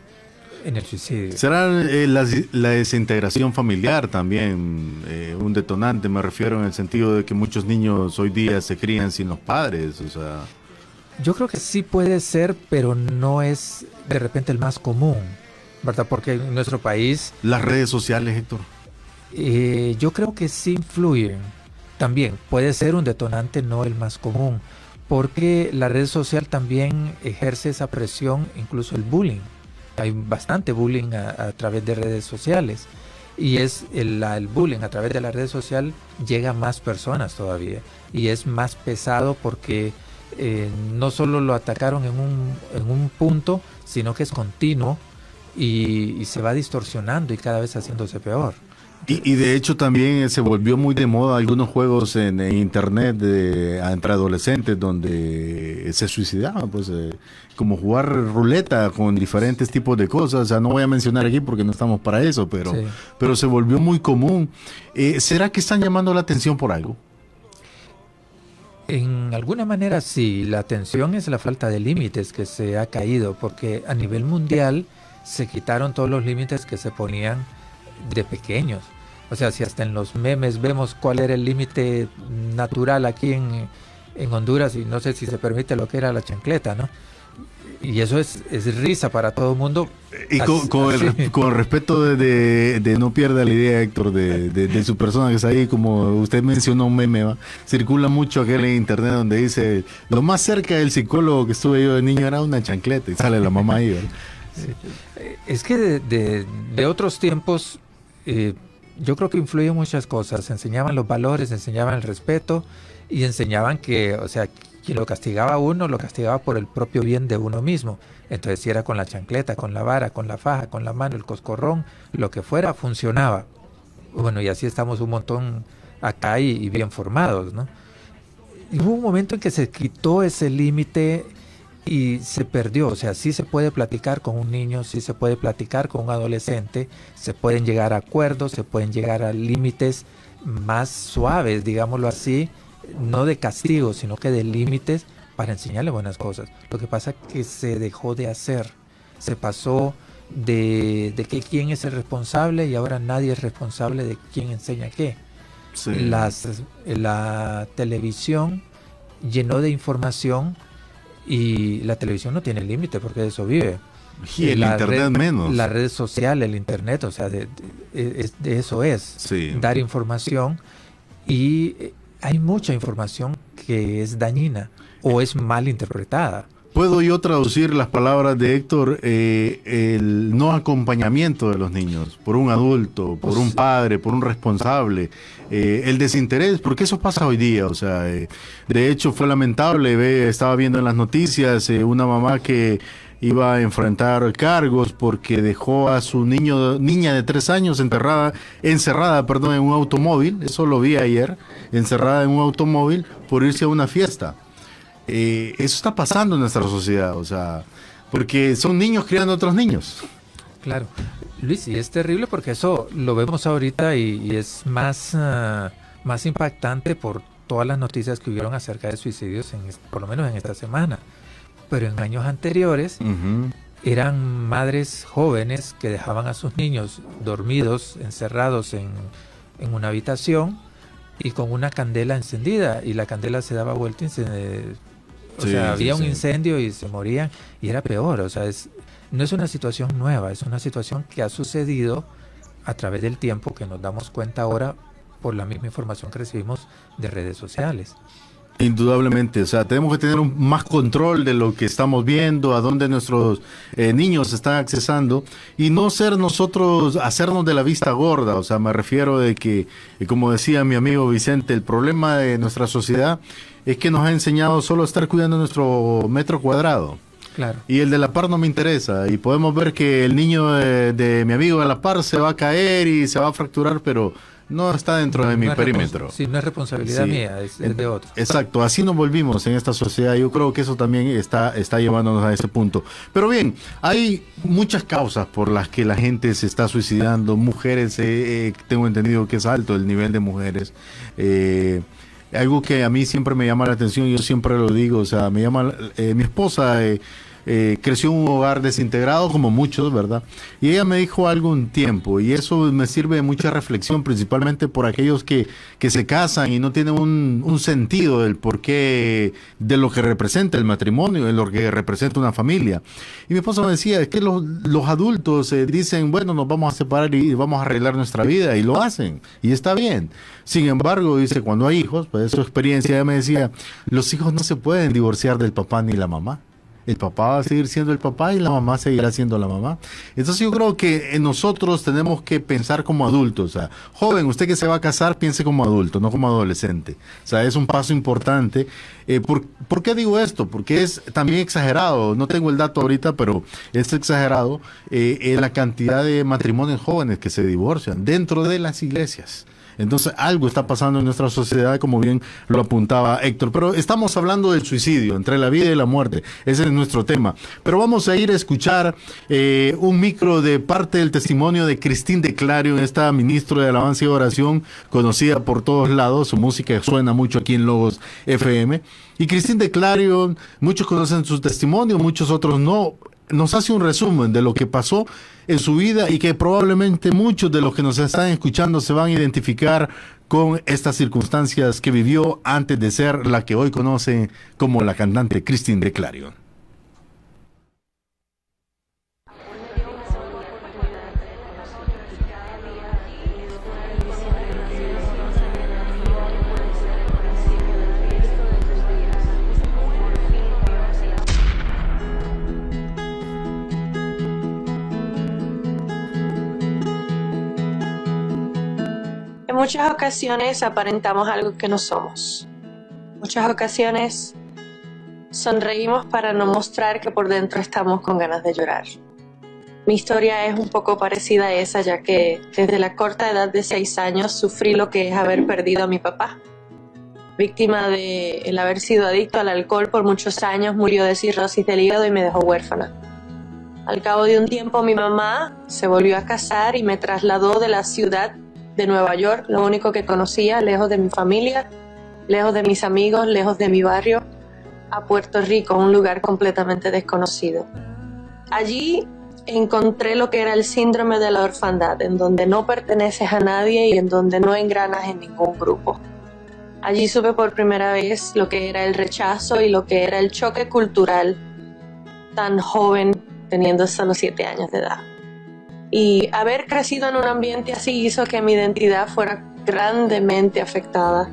suicidio. ¿Será la desintegración familiar también un detonante? Me refiero en el sentido de que muchos niños hoy día se crían sin los padres, o sea... Yo creo que sí puede ser, pero no es de repente el más común, ¿verdad? Porque en nuestro país... Las redes sociales, Héctor. Yo creo que sí influyen. También puede ser un detonante, no el más común, porque la red social también ejerce esa presión, incluso el bullying. Hay bastante bullying a través de redes sociales y es el bullying a través de la red social llega a más personas todavía y es más pesado porque no solo lo atacaron en un punto, sino que es continuo y se va distorsionando y cada vez haciéndose peor. Y de hecho también se volvió muy de moda algunos juegos en internet entre adolescentes donde se suicidaban, pues como jugar ruleta con diferentes tipos de cosas. O sea, no voy a mencionar aquí porque no estamos para eso, pero se volvió muy común. ¿Será que están llamando la atención por algo? En alguna manera sí, la atención es la falta de límites que se ha caído, porque a nivel mundial se quitaron todos los límites que se ponían de pequeños. O sea, si hasta en los memes vemos cuál era el límite natural aquí en Honduras, y no sé si se permite lo que era la chancleta, ¿no? Y eso es risa para todo el mundo. Y con respeto de no pierda la idea, Héctor, de su persona que está ahí, como usted mencionó un meme, ¿va? Circula mucho aquel en internet donde dice, lo más cerca del psicólogo que estuve yo de niño era una chancleta, y sale la mamá ahí, ¿verdad? Es que de otros tiempos, yo creo que influyen muchas cosas. Enseñaban los valores, enseñaban el respeto y enseñaban que, o sea, quien lo castigaba a uno, lo castigaba por el propio bien de uno mismo. Entonces, si era con la chancleta, con la vara, con la faja, con la mano, el coscorrón, lo que fuera, funcionaba. Bueno, y así estamos un montón acá y bien formados, ¿no? Y hubo un momento en que se quitó ese límite y se perdió. O sea, sí se puede platicar con un niño, sí se puede platicar con un adolescente, se pueden llegar a acuerdos, se pueden llegar a límites más suaves, digámoslo así, no de castigo, sino que de límites para enseñarle buenas cosas. Lo que pasa es que se dejó de hacer, se pasó de que quién es el responsable y ahora nadie es responsable de quién enseña qué. Sí. La televisión llenó de información y la televisión no tiene límite porque de eso vive. Y el internet menos. La red social, el internet, o sea, de eso es, Sí. dar información, y hay mucha información que es dañina o es mal interpretada. ¿Puedo yo traducir las palabras de Héctor? El no acompañamiento de los niños por un adulto, por un padre, por un responsable, el desinterés, porque eso pasa hoy día. O sea, de hecho fue lamentable, estaba viendo en las noticias una mamá que iba a enfrentar cargos porque dejó a su niña de 3 años encerrada en un automóvil. Eso lo vi ayer, encerrada en un automóvil por irse a una fiesta. Eso está pasando en nuestra sociedad, o sea, porque son niños criando a otros niños. Claro, Luis, y es terrible porque eso lo vemos ahorita y es más impactante por todas las noticias que hubieron acerca de suicidios, por lo menos en esta semana. Pero en años anteriores eran madres jóvenes que dejaban a sus niños dormidos, encerrados en una habitación y con una candela encendida, y la candela se daba vuelta y había un incendio y se morían, y era peor. O sea, no es una situación nueva, es una situación que ha sucedido a través del tiempo, que nos damos cuenta ahora por la misma información que recibimos de redes sociales. Indudablemente, o sea, tenemos que tener más control de lo que estamos viendo, a dónde nuestros niños están accesando, y no ser nosotros, hacernos de la vista gorda. O sea, me refiero de que, como decía mi amigo Vicente, el problema de nuestra sociedad es que nos ha enseñado solo a estar cuidando nuestro metro cuadrado. Claro. Y el de la par no me interesa, y podemos ver que el niño de mi amigo de la par se va a caer y se va a fracturar, pero no está dentro de mi perímetro. Sí, no es responsabilidad mía, es de otro. Exacto, así nos volvimos en esta sociedad. Yo creo que eso también está llevándonos a ese punto. Pero bien, hay muchas causas por las que la gente se está suicidando. Mujeres, tengo entendido que es alto el nivel de mujeres. Algo que a mí siempre me llama la atención, yo siempre lo digo, o sea, mi esposa creció en un hogar desintegrado, como muchos, ¿verdad? Y ella me dijo algo un tiempo, y eso me sirve de mucha reflexión, principalmente por aquellos que se casan y no tienen un sentido del porqué de lo que representa el matrimonio, de lo que representa una familia. Y mi esposa me decía, es que los adultos dicen, bueno, nos vamos a separar y vamos a arreglar nuestra vida, y lo hacen, y está bien. Sin embargo, dice, cuando hay hijos, pues su experiencia, ella me decía, los hijos no se pueden divorciar del papá ni la mamá. El papá va a seguir siendo el papá y la mamá seguirá siendo la mamá. Entonces yo creo que nosotros tenemos que pensar como adultos. O sea, joven, usted que se va a casar, piense como adulto, no como adolescente. O sea, es un paso importante. ¿Por qué digo esto? Porque es también exagerado. No tengo el dato ahorita, pero es exagerado la cantidad de matrimonios jóvenes que se divorcian dentro de las iglesias. Entonces algo está pasando en nuestra sociedad, como bien lo apuntaba Héctor. Pero estamos hablando del suicidio, entre la vida y la muerte. Ese es nuestro tema. Pero vamos a ir a escuchar un micro de parte del testimonio de Christine de Clarion, esta ministra de Alabanza y Oración, conocida por todos lados. Su música suena mucho aquí en Logos FM. Y Christine de Clarion, muchos conocen su testimonio, muchos otros no. Nos hace un resumen de lo que pasó en su vida, y que probablemente muchos de los que nos están escuchando se van a identificar con estas circunstancias que vivió antes de ser la que hoy conocen como la cantante Christine de Clarion. En muchas ocasiones aparentamos algo que no somos. Muchas ocasiones sonreímos para no mostrar que por dentro estamos con ganas de llorar. Mi historia es un poco parecida a esa, ya que desde la corta edad de 6 años sufrí lo que es haber perdido a mi papá. Víctima de el haber sido adicto al alcohol por muchos años, murió de cirrosis del hígado y me dejó huérfana. Al cabo de un tiempo mi mamá se volvió a casar y me trasladó de la ciudad de Nueva York, lo único que conocía, lejos de mi familia, lejos de mis amigos, lejos de mi barrio, a Puerto Rico, un lugar completamente desconocido. Allí encontré lo que era el síndrome de la orfandad, en donde no perteneces a nadie y en donde no engranas en ningún grupo. Allí supe por primera vez lo que era el rechazo y lo que era el choque cultural tan joven, teniendo solo 7 años de edad. Y haber crecido en un ambiente así hizo que mi identidad fuera grandemente afectada,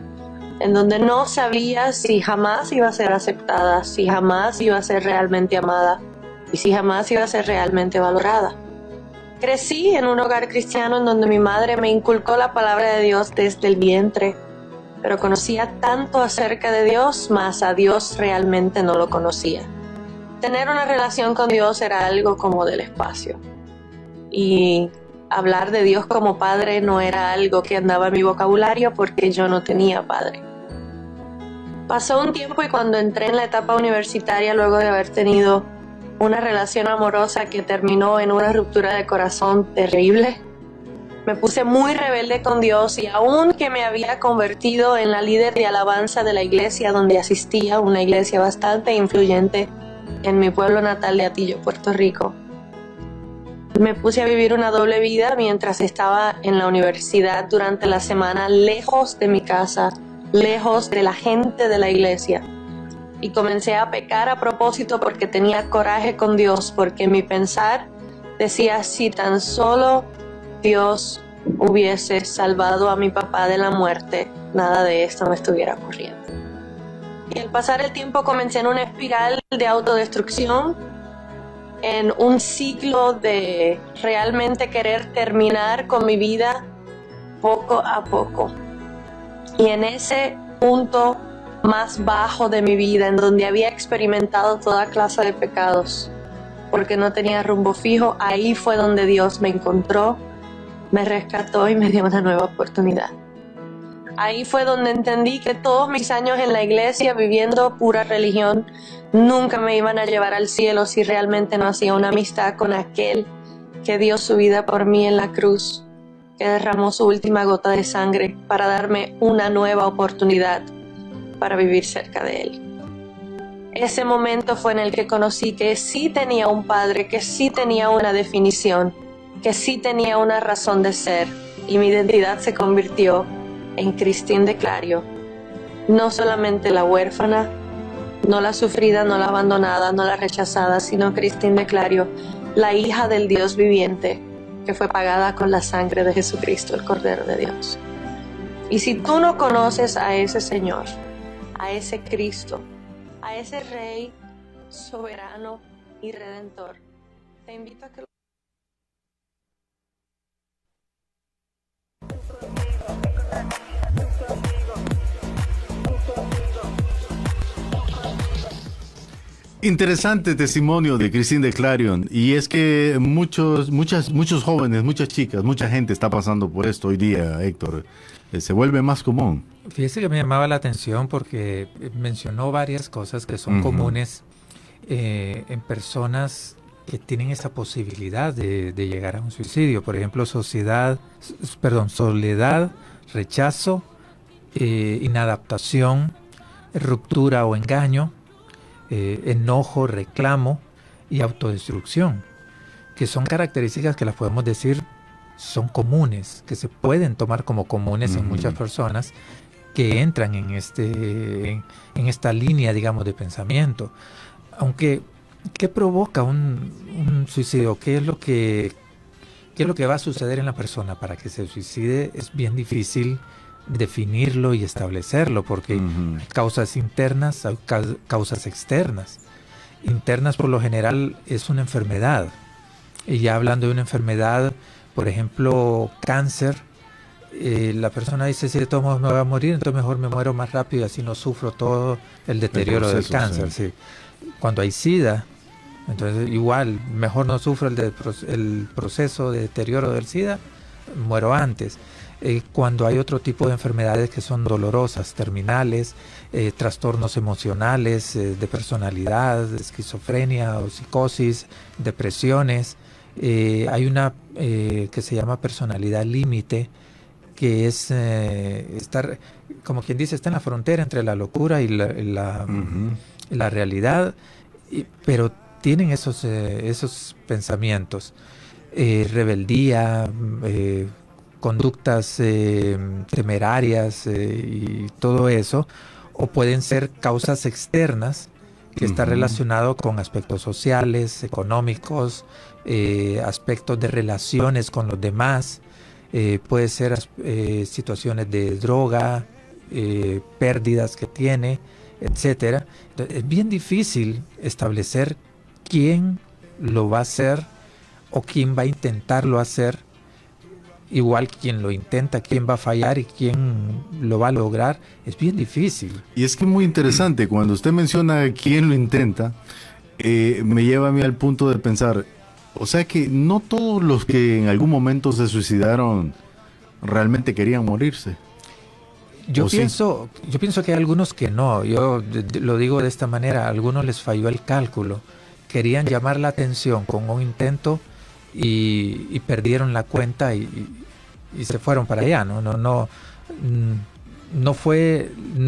en donde no sabía si jamás iba a ser aceptada, si jamás iba a ser realmente amada y si jamás iba a ser realmente valorada. Crecí en un hogar cristiano en donde mi madre me inculcó la palabra de Dios desde el vientre, pero conocía tanto acerca de Dios, mas a Dios realmente no lo conocía. Tener una relación con Dios era algo como del espacio. Y hablar de Dios como padre no era algo que andaba en mi vocabulario porque yo no tenía padre. Pasó un tiempo y cuando entré en la etapa universitaria, luego de haber tenido una relación amorosa que terminó en una ruptura de corazón terrible, me puse muy rebelde con Dios y aun que me había convertido en la líder de alabanza de la iglesia donde asistía, una iglesia bastante influyente en mi pueblo natal de Atillo, Puerto Rico, me puse a vivir una doble vida mientras estaba en la universidad durante la semana, lejos de mi casa, lejos de la gente de la iglesia. Y comencé a pecar a propósito porque tenía coraje con Dios, porque mi pensar decía, si tan solo Dios hubiese salvado a mi papá de la muerte, nada de esto me estuviera ocurriendo. Y al pasar el tiempo comencé en una espiral de autodestrucción, en un ciclo de realmente querer terminar con mi vida poco a poco. Y en ese punto más bajo de mi vida, en donde había experimentado toda clase de pecados, porque no tenía rumbo fijo, ahí fue donde Dios me encontró, me rescató y me dio una nueva oportunidad. Ahí fue donde entendí que todos mis años en la iglesia viviendo pura religión nunca me iban a llevar al cielo si realmente no hacía una amistad con aquel que dio su vida por mí en la cruz, que derramó su última gota de sangre para darme una nueva oportunidad para vivir cerca de él. Ese momento fue en el que conocí que sí tenía un padre, que sí tenía una definición, que sí tenía una razón de ser, y mi identidad se convirtió en Christine de Clario, no solamente la huérfana, no la sufrida, no la abandonada, no la rechazada, sino Christine de Clario, la hija del Dios viviente, que fue pagada con la sangre de Jesucristo, el Cordero de Dios. Y si tú no conoces a ese Señor, a ese Cristo, a ese Rey soberano y redentor, te invito a que lo... Interesante testimonio de Christine de Clarion, y es que muchos jóvenes, muchas chicas, mucha gente está pasando por esto hoy día, Héctor. Se vuelve más común. Fíjese que me llamaba la atención porque mencionó varias cosas que son comunes en personas que tienen esa posibilidad de llegar a un suicidio. Por ejemplo, soledad, rechazo, inadaptación, ruptura o engaño, enojo, reclamo y autodestrucción, que son características que las podemos decir son comunes, que se pueden tomar como comunes en muchas personas que entran en esta línea, digamos, de pensamiento. Aunque, ¿qué provoca un suicidio? ¿Qué es lo que va a suceder en la persona para que se suicide? Es bien difícil definirlo y establecerlo, porque hay causas internas, hay causas externas. Internas, por lo general, es una enfermedad. Y ya hablando de una enfermedad, por ejemplo, cáncer, la persona dice, si de todos modos me voy a morir, entonces mejor me muero más rápido y así no sufro todo el deterioro del cáncer. Sí. Cuando hay SIDA, entonces igual, mejor no sufro el proceso de deterioro del SIDA, muero antes. Cuando hay otro tipo de enfermedades que son dolorosas, terminales, trastornos emocionales, de personalidad, esquizofrenia o psicosis, depresiones, hay una que se llama personalidad límite, que es estar, como quien dice, está en la frontera entre la locura y la realidad, pero tienen esos pensamientos, rebeldía, conductas temerarias y todo eso, o pueden ser causas externas que está relacionado con aspectos sociales, económicos, aspectos de relaciones con los demás, puede ser situaciones de droga, pérdidas que tiene, etcétera. Entonces, es bien difícil establecer quién lo va a hacer o quién va a intentarlo hacer. Igual quien lo intenta, quién va a fallar y quién lo va a lograr, es bien difícil. Y es que es muy interesante, cuando usted menciona quién lo intenta, me lleva a mí al punto de pensar, o sea que no todos los que en algún momento se suicidaron realmente querían morirse. Yo pienso que hay algunos que no, yo lo digo de esta manera, a algunos les falló el cálculo, querían llamar la atención con un intento y perdieron la cuenta y se fueron para allá, no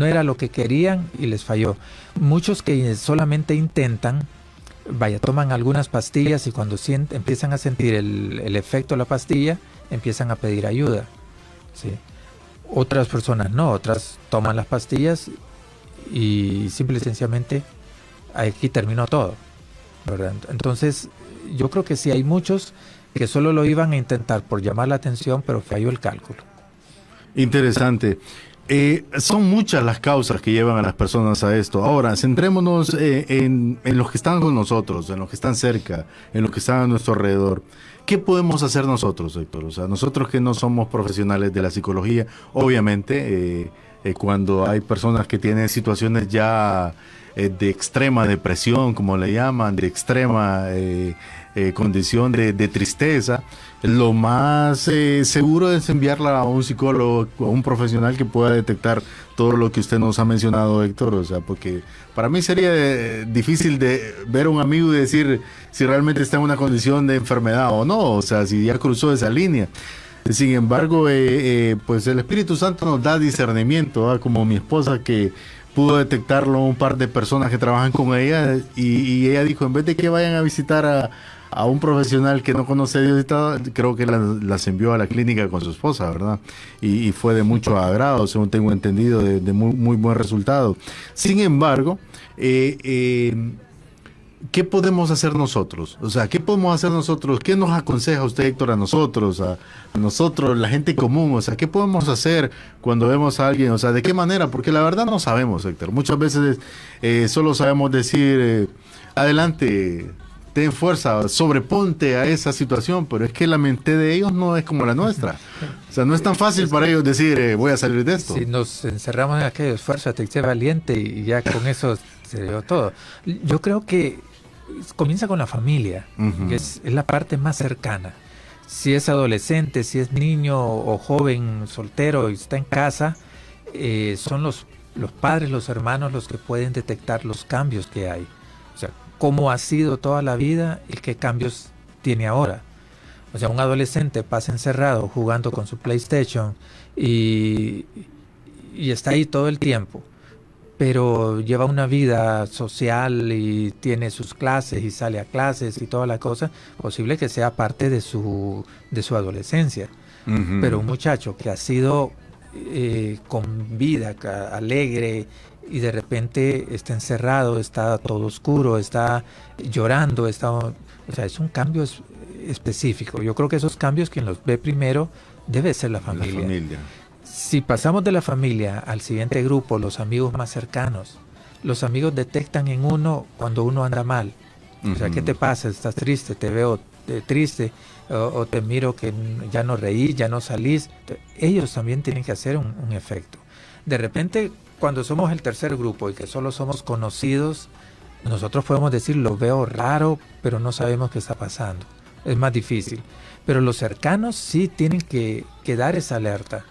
era lo que querían y les falló. Muchos que solamente intentan, toman algunas pastillas y cuando empiezan a sentir el efecto de la pastilla, empiezan a pedir ayuda, ¿sí? Otras personas no, otras toman las pastillas y simple y sencillamente aquí terminó todo, ¿verdad? Entonces yo creo que sí hay muchos que solo lo iban a intentar por llamar la atención, pero falló el cálculo. Interesante. Son muchas las causas que llevan a las personas a esto. Ahora, centrémonos en los que están con nosotros, en los que están cerca, en los que están a nuestro alrededor. ¿Qué podemos hacer nosotros, Héctor? O sea, nosotros que no somos profesionales de la psicología, obviamente, cuando hay personas que tienen situaciones ya de extrema depresión, como le llaman, de extrema condición de tristeza, lo más seguro es enviarla a un psicólogo, a un profesional que pueda detectar todo lo que usted nos ha mencionado, Héctor. O sea, porque para mí sería difícil de ver a un amigo y decir si realmente está en una condición de enfermedad o no, o sea, si ya cruzó esa línea. Sin embargo, pues el Espíritu Santo nos da discernimiento, ¿eh? Como mi esposa, que pudo detectarlo un par de personas que trabajan con ella, y ella dijo, en vez de que vayan a visitar a un profesional que no conoce a Dios y todo, creo que las envió a la clínica con su esposa, ¿verdad? Y fue de mucho agrado, según tengo entendido, de muy, muy buen resultado. Sin embargo, ¿qué podemos hacer nosotros? O sea, ¿qué podemos hacer nosotros? ¿Qué nos aconseja usted, Héctor, a nosotros, la gente común? O sea, ¿qué podemos hacer cuando vemos a alguien? O sea, ¿de qué manera? Porque la verdad no sabemos, Héctor. Muchas veces solo sabemos decir, adelante, ten fuerza, sobreponte a esa situación, pero es que la mente de ellos no es como la nuestra. O sea, no es tan fácil para ellos decir, voy a salir de esto. Si nos encerramos en aquello, esfuérzate, sé valiente, y ya con eso se dio todo. Yo creo que comienza con la familia, que es la parte más cercana. Si es adolescente, si es niño o joven soltero y está en casa, son los padres, los hermanos los que pueden detectar los cambios que hay. O sea, cómo ha sido toda la vida y qué cambios tiene ahora. O sea, un adolescente pasa encerrado jugando con su PlayStation y está ahí todo el tiempo, pero lleva una vida social y tiene sus clases y sale a clases y toda la cosa, posible que sea parte de su adolescencia. Pero un muchacho que ha sido con vida, alegre, y de repente está encerrado, está todo oscuro, está llorando, o sea, es un cambio específico. Yo creo que esos cambios, quien los ve primero debe ser la familia. Si pasamos de la familia al siguiente grupo, los amigos más cercanos, los amigos detectan en uno cuando uno anda mal. O sea, ¿qué te pasa? ¿Estás triste? Te veo triste, o te miro que ya no reís, ya no salís. Ellos también tienen que hacer un efecto. De repente, cuando somos el tercer grupo y que solo somos conocidos, nosotros podemos decir, lo veo raro, pero no sabemos qué está pasando. Es más difícil. Pero los cercanos sí tienen que dar esa alerta.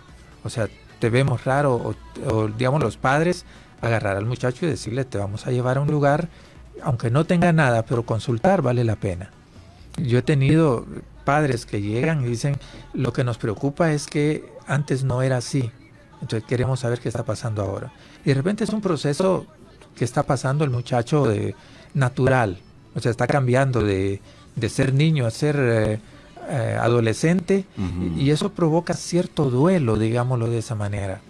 O sea, te vemos raro, o digamos los padres, agarrar al muchacho y decirle, te vamos a llevar a un lugar, aunque no tenga nada, pero consultar vale la pena. Yo he tenido padres que llegan y dicen, lo que nos preocupa es que antes no era así, entonces queremos saber qué está pasando ahora. Y de repente es un proceso que está pasando el muchacho natural, o sea, está cambiando de ser niño a ser adolescente, y eso provoca cierto duelo, digámoslo de esa manera,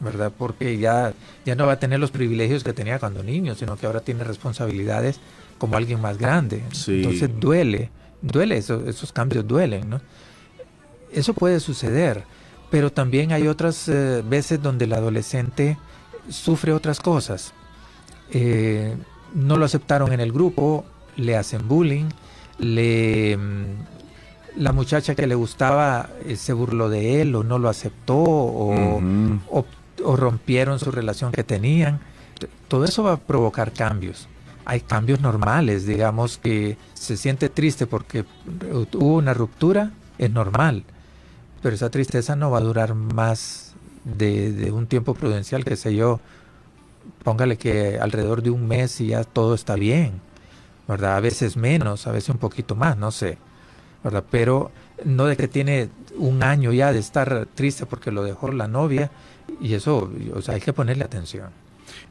¿verdad? Porque ya no va a tener los privilegios que tenía cuando niño, sino que ahora tiene responsabilidades como alguien más grande. Sí. Entonces duele, esos cambios duelen, ¿no? Eso puede suceder, pero también hay otras veces donde el adolescente sufre otras cosas. No lo aceptaron en el grupo, le hacen bullying, la muchacha que le gustaba se burló de él o no lo aceptó o rompieron su relación que tenían. Todo eso va a provocar cambios. Hay cambios normales, digamos, que se siente triste porque hubo una ruptura, es normal, pero esa tristeza no va a durar más de un tiempo prudencial, qué sé yo, póngale que alrededor de un mes y ya todo está bien, ¿verdad? A veces menos, a veces un poquito más, no sé, ¿verdad? Pero no de que tiene un año ya de estar triste porque lo dejó la novia, y eso, o sea, hay que ponerle atención.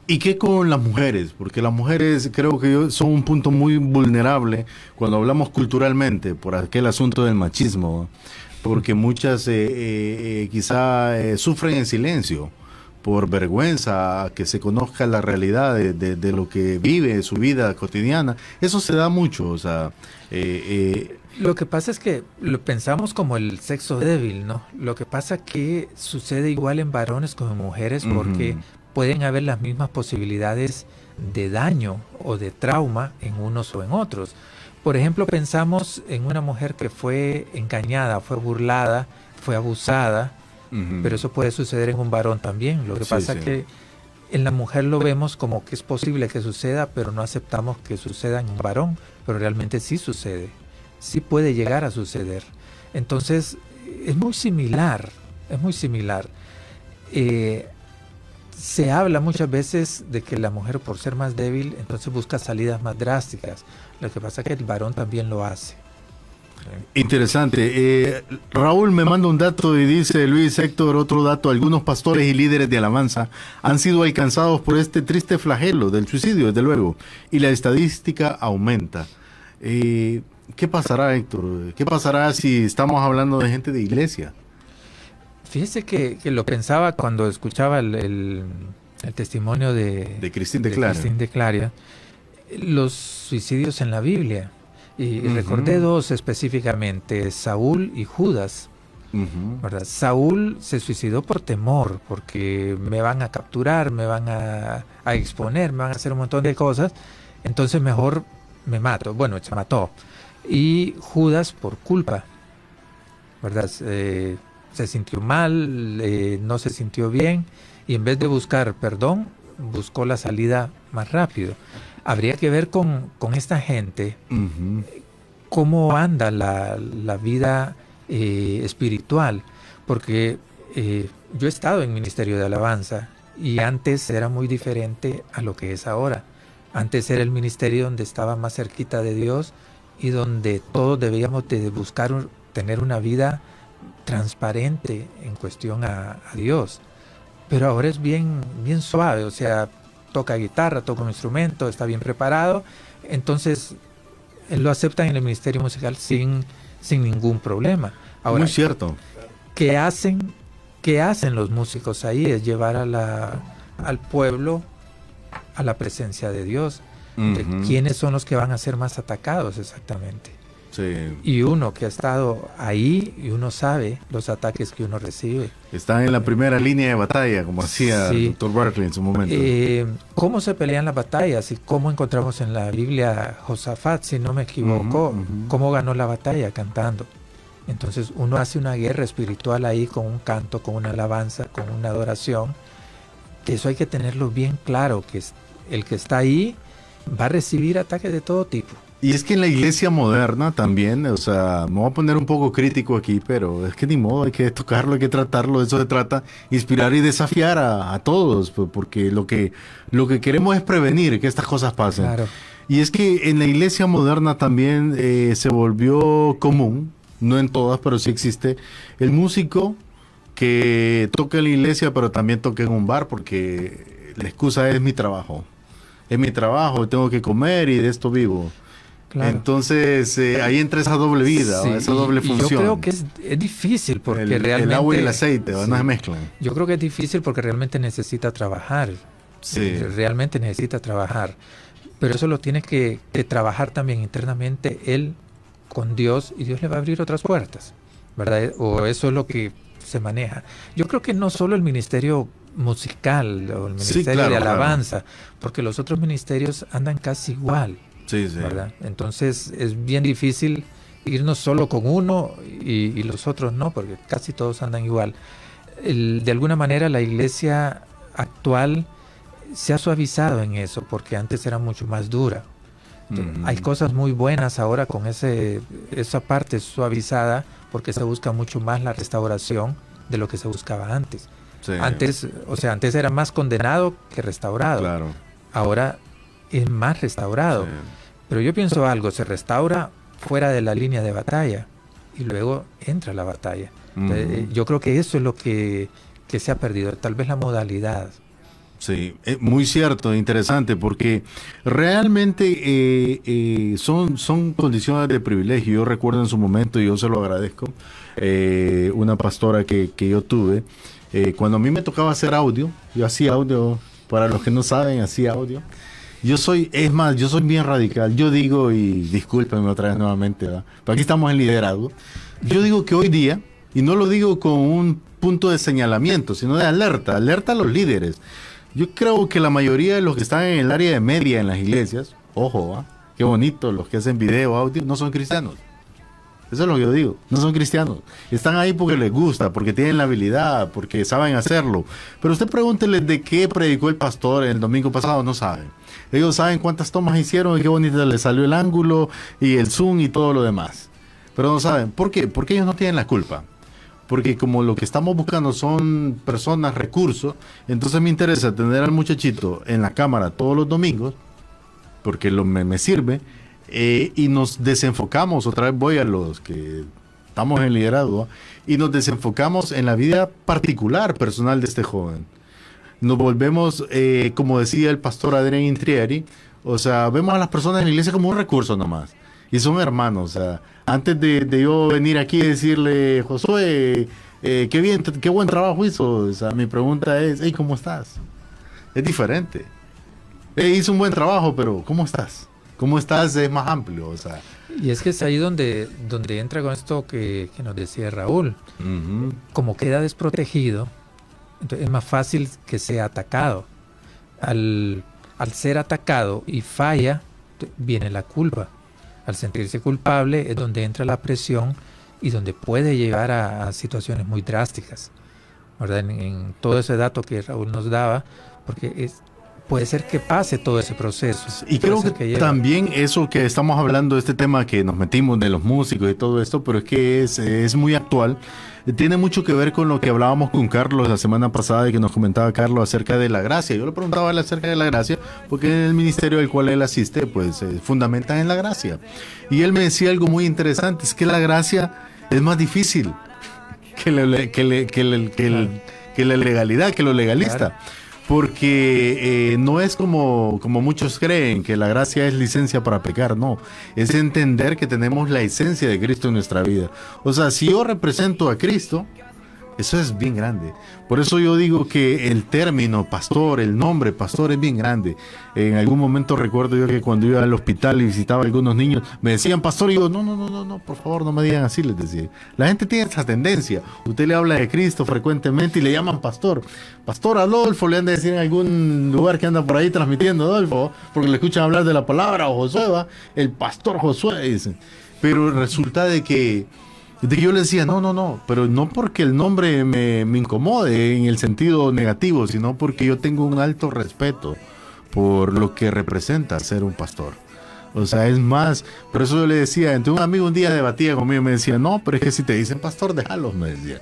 ¿Y qué con las mujeres? Porque las mujeres creo que son un punto muy vulnerable cuando hablamos culturalmente por aquel asunto del machismo, porque muchas quizá sufren en silencio por vergüenza a que se conozca la realidad de lo que vive, su vida cotidiana. Eso se da mucho, o sea... Lo que pasa es que lo pensamos como el sexo débil, ¿no? Lo que pasa que sucede igual en varones como en mujeres, porque pueden haber las mismas posibilidades de daño o de trauma en unos o en otros. Por ejemplo, pensamos en una mujer que fue engañada, fue burlada, fue abusada, pero eso puede suceder en un varón también. Lo que pasa es que en la mujer lo vemos como que es posible que suceda, pero no aceptamos que suceda en un varón, pero realmente sí sucede, sí puede llegar a suceder. Entonces, es muy similar, es muy similar. Se habla muchas veces de que la mujer, por ser más débil, entonces busca salidas más drásticas. Lo que pasa es que el varón también lo hace. Interesante. Raúl me manda un dato y dice, Luis, Héctor, otro dato: algunos pastores y líderes de alabanza han sido alcanzados por este triste flagelo del suicidio, desde luego, y la estadística aumenta. ¿Qué pasará, Héctor? ¿Qué pasará si estamos hablando de gente de iglesia? Fíjese que lo pensaba cuando escuchaba el testimonio de Christine de Claria. Christine de Claria, los suicidios en la Biblia. Y recordé dos específicamente, Saúl y Judas. ¿Verdad? Saúl se suicidó por temor, porque me van a capturar, me van a exponer, me van a hacer un montón de cosas, entonces mejor me mato. Bueno, se mató. Y Judas por culpa, ¿verdad? Se sintió mal, no se sintió bien, y en vez de buscar perdón, buscó la salida más rápido. Habría que ver con esta gente cómo anda la vida espiritual, porque yo he estado en ministerio de alabanza y antes era muy diferente a lo que es ahora. Antes era el ministerio donde estaba más cerquita de Dios y donde todos debíamos de buscar tener una vida transparente en cuestión a Dios. Pero ahora es bien suave, o sea, toca guitarra, toca un instrumento, está bien preparado, entonces lo aceptan en el ministerio musical sin ningún problema. Ahora, muy cierto. ¿qué hacen los músicos ahí? Es llevar al pueblo a la presencia de Dios. De quiénes son los que van a ser más atacados exactamente. Sí. Y uno que ha estado ahí, y uno sabe los ataques que uno recibe. Están en la primera línea de batalla, como hacía el Dr. Barclay en su momento. ¿Cómo se pelean las batallas? Y cómo encontramos en la Biblia Josafat, si no me equivoco, cómo ganó la batalla cantando. Entonces uno hace una guerra espiritual ahí con un canto, con una alabanza, con una adoración. Que eso hay que tenerlo bien claro, que el que está ahí va a recibir ataques de todo tipo. Y es que en la iglesia moderna también, o sea, me voy a poner un poco crítico aquí, pero es que ni modo, hay que tocarlo, hay que tratarlo, de eso se trata, inspirar y desafiar a todos, porque lo que queremos es prevenir que estas cosas pasen. Claro. Y es que en la iglesia moderna también se volvió común no en todas, pero sí existe el músico que toca en la iglesia, pero también toca en un bar, porque la excusa es mi trabajo. Es mi trabajo, tengo que comer y de esto vivo. Claro. Entonces, ahí entra esa doble vida, Sí, esa doble función. Yo creo que es difícil porque realmente... El agua y el aceite, sí, no se mezclan. Yo creo que es difícil porque realmente necesita trabajar. Sí. Realmente necesita trabajar. Pero eso lo tiene que trabajar también internamente él con Dios, y Dios le va a abrir otras puertas, ¿verdad? O eso es lo que se maneja. Yo creo que no solo el ministerio musical o el ministerio de alabanza, porque los otros ministerios andan casi igual, ¿verdad? Entonces es bien difícil irnos solo con uno y los otros no, porque casi todos andan igual. De alguna manera la iglesia actual se ha suavizado en eso, porque antes era mucho más dura. Hay cosas muy buenas ahora con esa parte suavizada, porque se busca mucho más la restauración de lo que se buscaba antes. Sí. Antes era más condenado que restaurado. Claro. Ahora es más restaurado. Sí. Pero yo pienso algo, se restaura fuera de la línea de batalla y luego entra la batalla. Entonces, yo creo que eso es lo que se ha perdido, tal vez la modalidad. Sí, muy cierto, interesante, porque realmente son condiciones de privilegio. Yo recuerdo en su momento, y yo se lo agradezco, una pastora que yo tuve, cuando a mí me tocaba hacer audio, yo hacía audio, para los que no saben, hacía audio. Yo soy bien radical. Yo digo, y discúlpenme otra vez nuevamente, ¿verdad? Pero aquí estamos en liderazgo. Yo digo que hoy día, y no lo digo con un punto de señalamiento, sino de alerta a los líderes. Yo creo que la mayoría de los que están en el área de media en las iglesias, ojo, ¿eh? Qué bonito, los que hacen video, audio, no son cristianos. Eso es lo que yo digo, no son cristianos. Están ahí porque les gusta, porque tienen la habilidad, porque saben hacerlo. Pero usted pregúntele de qué predicó el pastor el domingo pasado, no saben. Ellos saben cuántas tomas hicieron y qué bonito les salió el ángulo y el zoom y todo lo demás. Pero no saben. ¿Por qué? Porque ellos no tienen la culpa. Porque como lo que estamos buscando son personas, recursos, entonces me interesa tener al muchachito en la cámara todos los domingos, porque me sirve, y nos desenfocamos, otra vez voy a los que estamos en liderazgo, y nos desenfocamos en la vida particular, personal de este joven. Nos volvemos, como decía el pastor Adrián Intrieri, o sea, vemos a las personas en la iglesia como un recurso nomás. Y son hermanos, o sea, antes de yo venir aquí y decirle, Josué, qué buen trabajo hizo, o sea, mi pregunta es, hey, ¿cómo estás? Es diferente. Hizo un buen trabajo, pero ¿cómo estás? ¿Cómo estás? Es más amplio, o sea. Y es que es ahí donde entra con esto que nos decía Raúl. Como queda desprotegido, entonces es más fácil que sea atacado. Al ser atacado y falla, viene la culpa. Al sentirse culpable es donde entra la presión y donde puede llevar a situaciones muy drásticas, ¿verdad? En todo ese dato que Raúl nos daba, porque puede ser que pase todo ese proceso. Y creo que también eso que estamos hablando, este tema que nos metimos de los músicos y todo esto, pero es que es muy actual. Tiene mucho que ver con lo que hablábamos con Carlos la semana pasada y que nos comentaba Carlos acerca de la gracia. Yo le preguntaba a él acerca de la gracia porque en el ministerio al cual él asiste pues fundamentan en la gracia. Y él me decía algo muy interesante, es que la gracia es más difícil que la legalidad, que lo legalista. Claro. Porque no es como muchos creen, que la gracia es licencia para pecar, no. Es entender que tenemos la esencia de Cristo en nuestra vida. O sea, si yo represento a Cristo, eso es bien grande. Por eso yo digo que el término pastor, el nombre pastor es bien grande. En algún momento recuerdo yo que cuando iba al hospital y visitaba a algunos niños, me decían pastor, y yo, no, por favor, no me digan así, les decía. La gente tiene esa tendencia. Usted le habla de Cristo frecuentemente y le llaman pastor. Pastor Adolfo, le han de decir en algún lugar que anda por ahí transmitiendo Adolfo, porque le escuchan hablar de la palabra, o Josué, ¿va? El pastor Josué, dicen. Pero resulta de que yo le decía, no, pero no porque el nombre me incomode en el sentido negativo, sino porque yo tengo un alto respeto por lo que representa ser un pastor. O sea, es más, por eso yo le decía, entre un amigo un día debatía conmigo, me decía, no, pero es que si te dicen pastor, déjalos, me decía.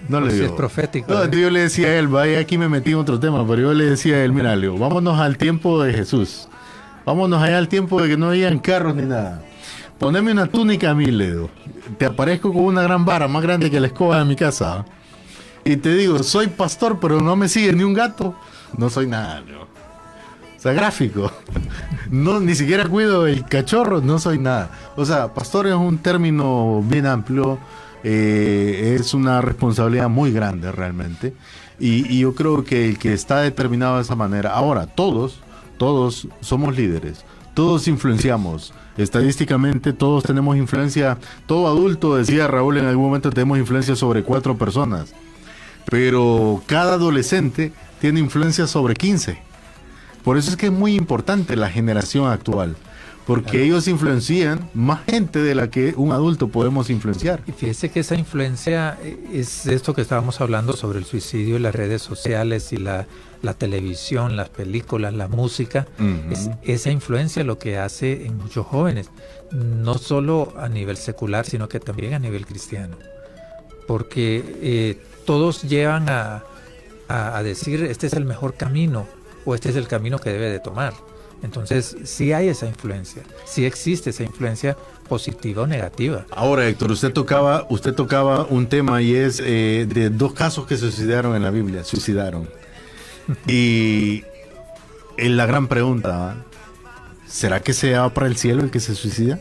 No le digo. Es profético. No, yo le decía a él, vaya, aquí me metí en otro tema, pero yo le decía a él, mira, Leo, vámonos al tiempo de Jesús. Vámonos allá al tiempo de que no habían carros ni nada. poneme una túnica a mí, le digo. Te aparezco con una gran vara más grande que la escoba de mi casa. Y te digo, soy pastor, pero no me sigue ni un gato. No soy nada, ¿no? O sea, gráfico. No, ni siquiera cuido el cachorro, no soy nada. O sea, pastor es un término bien amplio. Es una responsabilidad muy grande realmente. Y yo creo que el que está determinado de esa manera. Ahora, todos somos líderes. Todos influenciamos. Estadísticamente todos tenemos influencia. Todo adulto, decía Raúl, en algún momento tenemos influencia sobre 4 personas. Pero cada adolescente tiene influencia sobre 15. Por eso es que es muy importante la generación actual. Porque ellos influencian más gente de la que un adulto podemos influenciar. Y fíjese que esa influencia es esto que estábamos hablando sobre el suicidio y las redes sociales y la televisión, las películas, la música. Es esa influencia lo que hace en muchos jóvenes, no solo a nivel secular, sino que también a nivel cristiano. Porque todos llevan a decir, este es el mejor camino, o este es el camino que debe de tomar. Entonces, sí hay esa influencia, sí existe esa influencia positiva o negativa. Ahora, Héctor, usted tocaba un tema y es de 2 casos que se suicidaron en la Biblia, Y la gran pregunta, ¿será que se va para el cielo el que se suicida?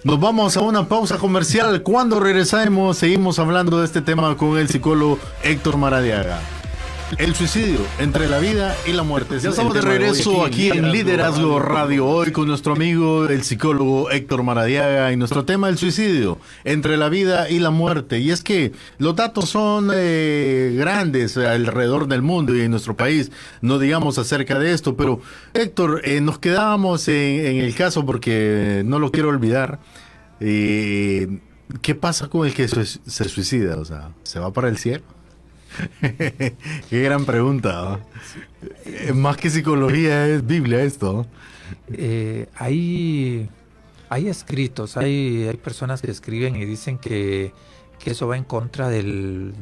Nos vamos a una pausa comercial. Cuando regresemos, seguimos hablando de este tema con el psicólogo Héctor Maradiaga. El suicidio entre la vida y la muerte. Ya estamos de regreso aquí en Liderazgo Radio, hoy con nuestro amigo el psicólogo Héctor Maradiaga y nuestro tema el suicidio entre la vida y la muerte. Y es que los datos son grandes alrededor del mundo y en nuestro país, no digamos acerca de esto, pero Héctor, nos quedábamos en el caso porque no lo quiero olvidar. ¿Qué pasa con el que se suicida? O sea, ¿se va para el cielo? Qué gran pregunta, ¿no? Más que psicología es Biblia esto. Hay escritos, hay personas que escriben y dicen que eso va en contra de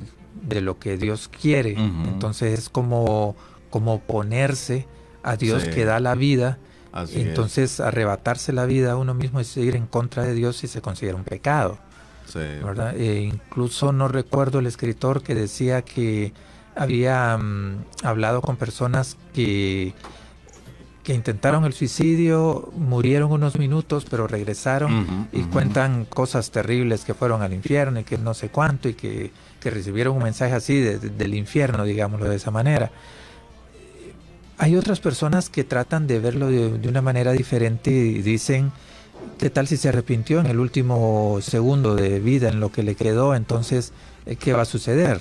lo que Dios quiere. Entonces es como oponerse a Dios, que da la vida. Así entonces arrebatarse la vida a uno mismo es ir en contra de Dios y se considera un pecado. Sí. ¿Verdad? Incluso no recuerdo el escritor que decía que había hablado con personas que intentaron el suicidio, murieron unos minutos, pero regresaron y cuentan cosas terribles, que fueron al infierno y que no sé cuánto, y que recibieron un mensaje así del infierno, digámoslo de esa manera. Hay otras personas que tratan de verlo de una manera diferente y dicen, ¿qué tal si se arrepintió en el último segundo de vida, en lo que le quedó? Entonces, ¿qué va a suceder?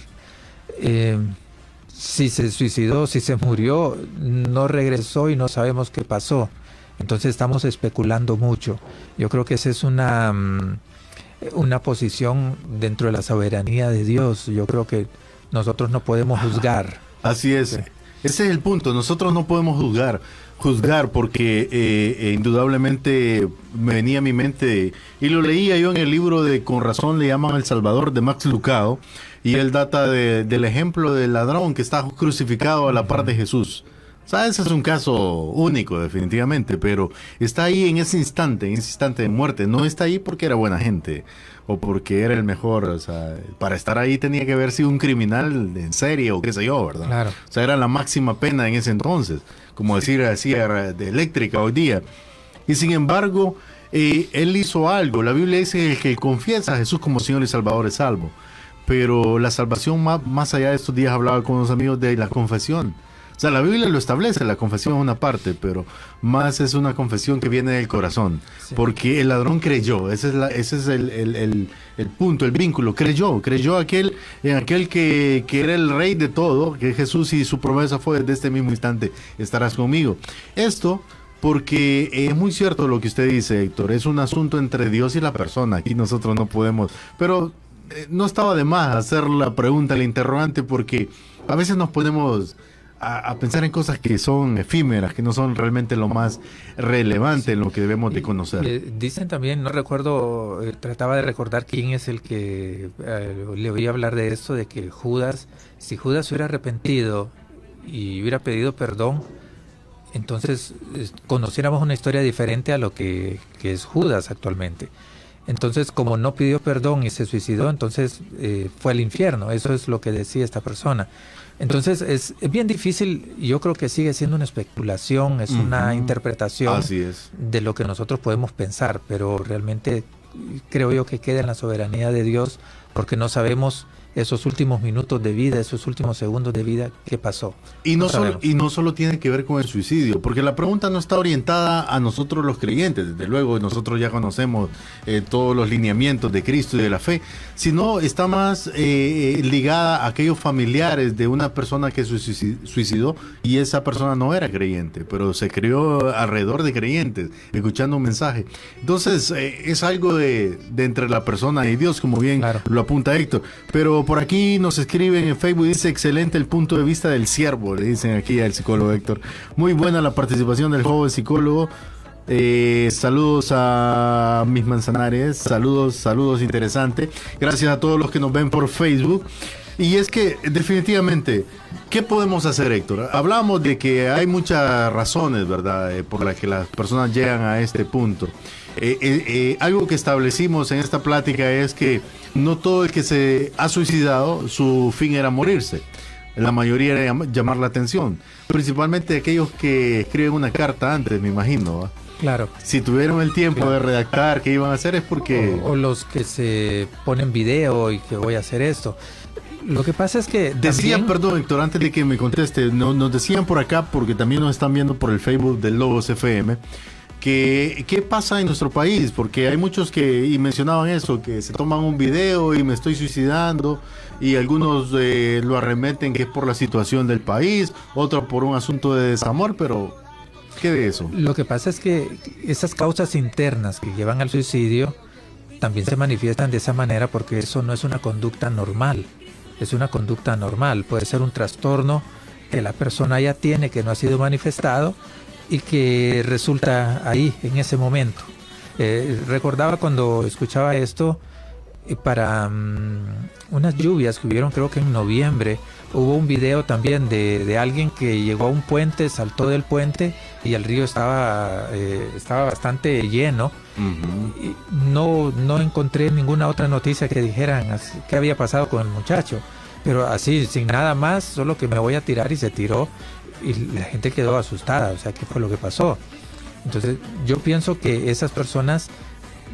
Si se suicidó, si se murió, no regresó y no sabemos qué pasó. Entonces estamos especulando mucho. Yo creo que esa es una posición dentro de la soberanía de Dios. Yo creo que nosotros no podemos juzgar. Así es. Sí. Ese es el punto. Nosotros no podemos juzgar porque indudablemente me venía a mi mente, y lo leía yo en el libro de Con razón le llaman El Salvador, de Max Lucado, y él data del ejemplo del ladrón que está crucificado a la par de Jesús. O sea, ese es un caso único definitivamente, pero está ahí en ese instante de muerte. No está ahí porque era buena gente o porque era el mejor. O sea, para estar ahí tenía que haber sido un criminal en serie o qué sé yo, ¿verdad? Claro. O sea, era la máxima pena en ese entonces, como decir así, de eléctrica hoy día. Y sin embargo, él hizo algo. La Biblia dice que confiesa a Jesús como Señor y Salvador es salvo. Pero la salvación, más allá de estos días, hablaba con unos amigos de la confesión. O sea, la Biblia lo establece, la confesión es una parte, pero más es una confesión que viene del corazón. Sí. Porque el ladrón creyó, ese es el punto, el vínculo, creyó en aquel que era el rey de todo, que Jesús, y su promesa fue: desde este mismo instante estarás conmigo. Esto porque es muy cierto lo que usted dice, Héctor, es un asunto entre Dios y la persona, aquí nosotros no podemos, pero no estaba de más hacer la pregunta, el interrogante, porque a veces nos ponemos a pensar en cosas que son efímeras, que no son realmente lo más relevante en lo que debemos de conocer. Dicen también, no recuerdo, trataba de recordar quién es el que le oí hablar de esto, de que Judas, si Judas hubiera arrepentido y hubiera pedido perdón, entonces conociéramos una historia diferente a lo que es Judas actualmente. Entonces, como no pidió perdón y se suicidó, entonces fue al infierno. Eso es lo que decía esta persona. Entonces, es bien difícil. Yo creo que sigue siendo una especulación, es una interpretación Así es. de lo que nosotros podemos pensar, pero realmente creo yo que queda en la soberanía de Dios, porque no sabemos esos últimos minutos de vida, esos últimos segundos de vida, ¿qué pasó? Y no sabemos. solo tiene que ver con el suicidio, porque la pregunta no está orientada a nosotros los creyentes, desde luego nosotros ya conocemos todos los lineamientos de Cristo y de la fe, sino está más ligada a aquellos familiares de una persona que suicidó y esa persona no era creyente, pero se crió alrededor de creyentes, escuchando un mensaje. Entonces es algo de entre la persona y Dios, como bien lo apunta Héctor. Pero por aquí nos escriben en Facebook, dice: excelente el punto de vista del siervo, le dicen aquí al psicólogo Héctor. Muy buena la participación del joven psicólogo. Saludos a mis Manzanares, saludos, interesante. Gracias a todos los que nos ven por Facebook. Y es que definitivamente, ¿qué podemos hacer, Héctor? Hablamos de que hay muchas razones, ¿verdad?, por las que las personas llegan a este punto. Algo que establecimos en esta plática es que no todo el que se ha suicidado, su fin era morirse. La mayoría era llamar la atención. Principalmente aquellos que escriben una carta antes, me imagino, ¿va? Claro. Si tuvieron el tiempo de redactar qué iban a hacer es porque... O los que se ponen video y que voy a hacer esto. Lo que pasa es que decían, también... perdón, Héctor, antes de que me conteste, nos decían por acá, porque también nos están viendo por el Facebook del Logos FM, que qué pasa en nuestro país, porque hay muchos y mencionaban eso, que se toman un video y me estoy suicidando, y algunos lo arremeten que es por la situación del país, otros por un asunto de desamor, pero ¿qué de eso? Lo que pasa es que esas causas internas que llevan al suicidio también se manifiestan de esa manera, porque eso no es una conducta normal, es una conducta anormal, puede ser un trastorno que la persona ya tiene, que no ha sido manifestado, y que resulta ahí, en ese momento. Recordaba cuando escuchaba esto, para unas lluvias que hubieron, creo que en noviembre, hubo un video también de alguien que llegó a un puente, saltó del puente y el río estaba bastante lleno. Y no encontré ninguna otra noticia que dijeran qué había pasado con el muchacho, pero así, sin nada más, solo que me voy a tirar, y se tiró. Y la gente quedó asustada, o sea, ¿qué fue lo que pasó? Entonces, yo pienso que esas personas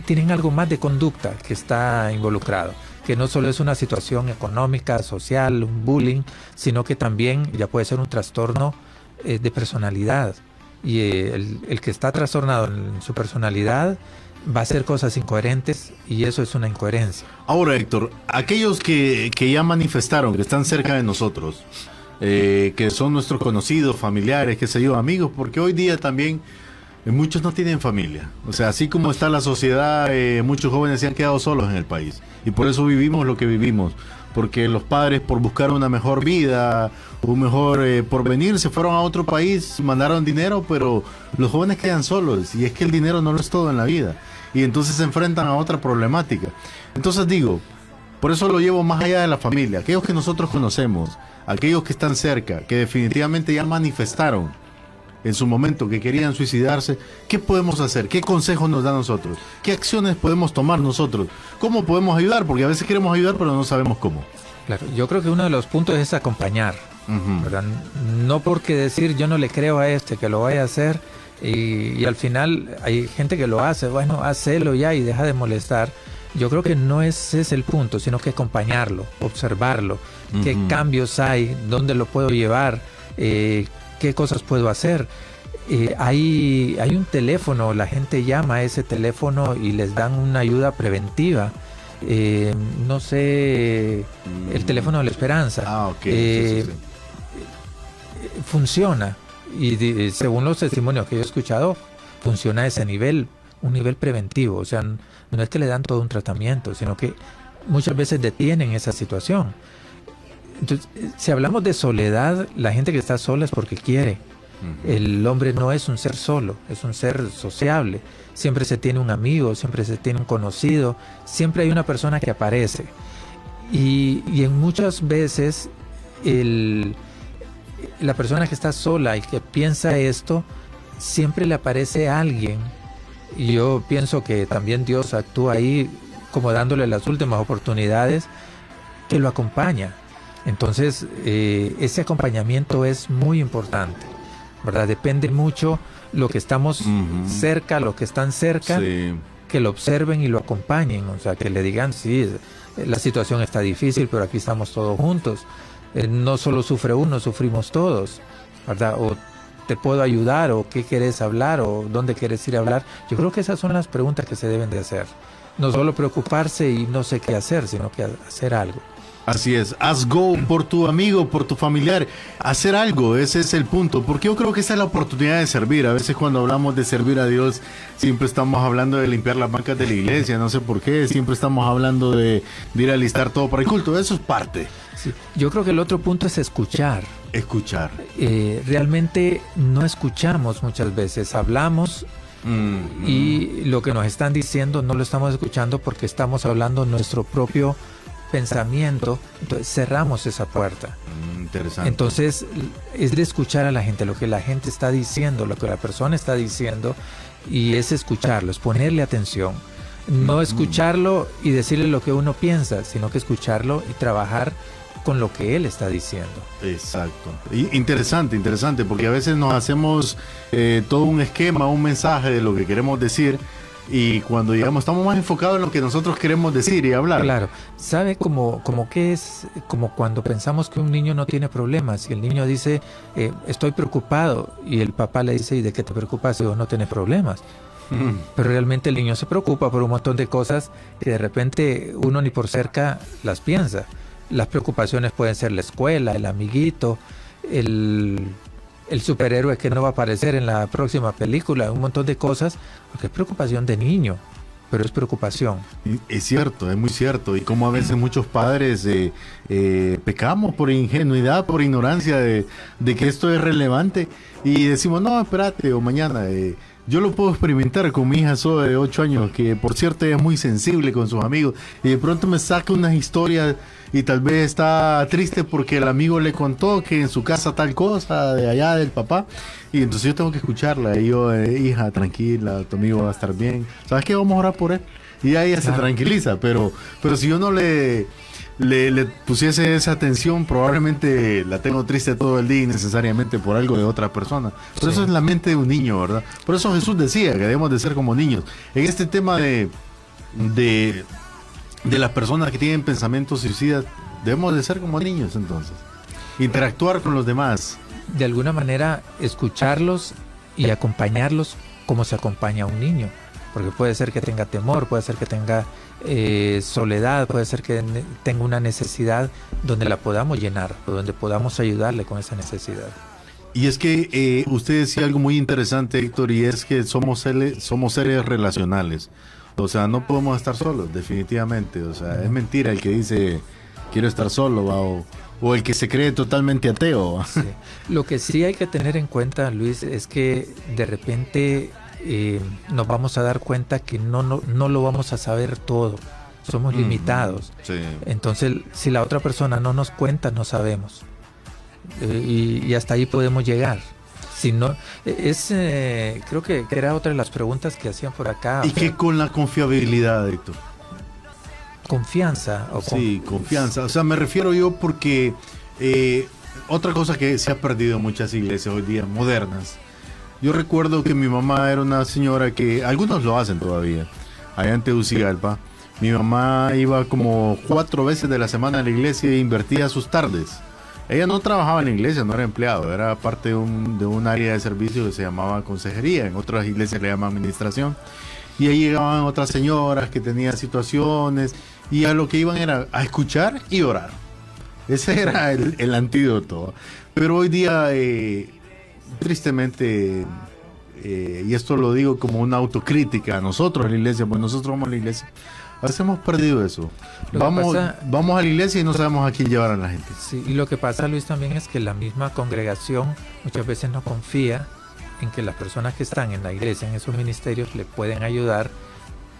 tienen algo más de conducta que está involucrado, que no solo es una situación económica, social, un bullying, sino que también ya puede ser un trastorno de personalidad. Y el que está trastornado en su personalidad va a hacer cosas incoherentes, y eso es una incoherencia. Ahora, Héctor, aquellos que ya manifestaron, que están cerca de nosotros, que son nuestros conocidos, familiares, qué sé yo, amigos, porque hoy día también muchos no tienen familia. O sea, así como está la sociedad, muchos jóvenes se han quedado solos en el país, y por eso vivimos lo que vivimos, porque los padres, por buscar una mejor vida, un mejor porvenir, se fueron a otro país, mandaron dinero, pero los jóvenes quedan solos, y es que el dinero no lo es todo en la vida, y entonces se enfrentan a otra problemática. Entonces digo, por eso lo llevo más allá de la familia, aquellos que nosotros conocemos, aquellos que están cerca, que definitivamente ya manifestaron en su momento que querían suicidarse, ¿qué podemos hacer? ¿Qué consejos nos da a nosotros? ¿Qué acciones podemos tomar nosotros? ¿Cómo podemos ayudar? Porque a veces queremos ayudar, pero no sabemos cómo. Claro, yo creo que uno de los puntos es acompañar, ¿verdad? No porque decir yo no le creo a que lo vaya a hacer, y al final hay gente que lo hace, bueno, hacelo ya y deja de molestar. Yo creo que no ese es el punto, sino que acompañarlo, observarlo, qué cambios hay, dónde lo puedo llevar, qué cosas puedo hacer. Hay un teléfono, la gente llama a ese teléfono y les dan una ayuda preventiva. No sé, el teléfono de la esperanza. Sí. Funciona, y según los testimonios que yo he escuchado, funciona a ese nivel, un nivel preventivo. O sea, no es que le dan todo un tratamiento, sino que muchas veces detienen esa situación. Entonces, si hablamos de soledad, la gente que está sola es porque quiere. El hombre no es un ser solo, es un ser sociable. Siempre se tiene un amigo, siempre se tiene un conocido, siempre hay una persona que aparece. Y en muchas veces la persona que está sola y que piensa esto, siempre le aparece alguien, y yo pienso que también Dios actúa ahí como dándole las últimas oportunidades, que lo acompaña. Entonces, ese acompañamiento es muy importante, ¿verdad? Depende mucho lo que estamos cerca, lo que están cerca, Sí. que lo observen y lo acompañen, o sea, que le digan, sí, la situación está difícil, pero aquí estamos todos juntos. No solo sufre uno, sufrimos todos, ¿verdad? O te puedo ayudar, o qué querés hablar, o dónde quieres ir a hablar. Yo creo que esas son las preguntas que se deben de hacer. No solo preocuparse y no sé qué hacer, sino que hacer algo. Así es, haz go por tu amigo, por tu familiar, hacer algo, ese es el punto, porque yo creo que esa es la oportunidad de servir. A veces cuando hablamos de servir a Dios, siempre estamos hablando de limpiar las bancas de la iglesia, no sé por qué, siempre estamos hablando de ir a alistar todo para el culto, eso es parte. Sí. Yo creo que el otro punto es escuchar. Escuchar. Realmente no escuchamos muchas veces, hablamos y lo que nos están diciendo no lo estamos escuchando porque estamos hablando nuestro propio pensamiento, entonces cerramos esa puerta. Interesante. Entonces es de escuchar a la gente, lo que la gente está diciendo, lo que la persona está diciendo, y es escucharlo, es ponerle atención. No escucharlo y decirle lo que uno piensa, sino que escucharlo y trabajar con lo que él está diciendo. Exacto. Interesante, porque a veces nos hacemos todo un esquema, un mensaje de lo que queremos decir, y cuando llegamos estamos más enfocados en lo que nosotros queremos decir y hablar. Claro, ¿sabe como que es como cuando pensamos que un niño no tiene problemas y el niño dice, estoy preocupado, y el papá le dice, ¿y de qué te preocupas si vos no tenés problemas? Pero realmente el niño se preocupa por un montón de cosas que de repente uno ni por cerca las piensa. Las preocupaciones pueden ser la escuela, el amiguito, el superhéroe que no va a aparecer en la próxima película, un montón de cosas, porque es preocupación de niño, pero es preocupación. Es cierto, es muy cierto. Y como a veces muchos padres pecamos por ingenuidad, por ignorancia de que esto es relevante, y decimos, no, espérate, o mañana. Yo lo puedo experimentar con mi hija Zoe de 8 años, que por cierto es muy sensible con sus amigos, y de pronto me saca unas historias y tal vez está triste porque el amigo le contó que en su casa tal cosa de allá del papá, y entonces yo tengo que escucharla, y yo, hija, tranquila, tu amigo va a estar bien, ¿sabes qué? Vamos a orar por él, y ahí ella se tranquiliza, pero si yo no le pusiese esa atención, probablemente la tengo triste todo el día innecesariamente por algo de otra persona. Por eso es la mente de un niño, ¿verdad? Por eso Jesús decía que debemos de ser como niños. En este tema de las personas que tienen pensamientos suicidas, debemos de ser como niños, entonces. Interactuar con los demás. De alguna manera escucharlos y acompañarlos como se acompaña a un niño. Porque puede ser que tenga temor, puede ser que tenga soledad, puede ser que tenga una necesidad donde la podamos llenar, o donde podamos ayudarle con esa necesidad. Y es que usted decía algo muy interesante, Héctor, y es que somos seres relacionales. O sea, no podemos estar solos, definitivamente. O sea, es mentira el que dice, quiero estar solo, ¿va? O el que se cree totalmente ateo. Sí. Lo que sí hay que tener en cuenta, Luis, es que de repente nos vamos a dar cuenta que no lo vamos a saber todo. Somos limitados. Sí. Entonces, si la otra persona no nos cuenta, no sabemos. Y hasta ahí podemos llegar. Si no, creo que era otra de las preguntas que hacían por acá. Y que con la confiabilidad, Héctor. Confianza. Sí, confianza. O sea, me refiero yo porque otra cosa que se ha perdido en muchas iglesias hoy día, modernas. Yo recuerdo que mi mamá era una señora que, algunos lo hacen todavía, allá en Tegucigalpa. Mi mamá iba como 4 veces de la semana a la iglesia e invertía sus tardes. Ella no trabajaba en la iglesia, no era empleado, era parte de un área de servicio que se llamaba consejería, en otras iglesias le llaman administración. Y ahí llegaban otras señoras que tenían situaciones y a lo que iban era a escuchar y orar. Ese era el antídoto. Pero hoy día, tristemente, y esto lo digo como una autocrítica a nosotros en la iglesia, pues nosotros vamos a la iglesia, a veces hemos perdido eso. Vamos a la iglesia y no sabemos a quién llevar a la gente. Sí, y lo que pasa, Luis, también es que la misma congregación muchas veces no confía en que las personas que están en la iglesia, en esos ministerios, le pueden ayudar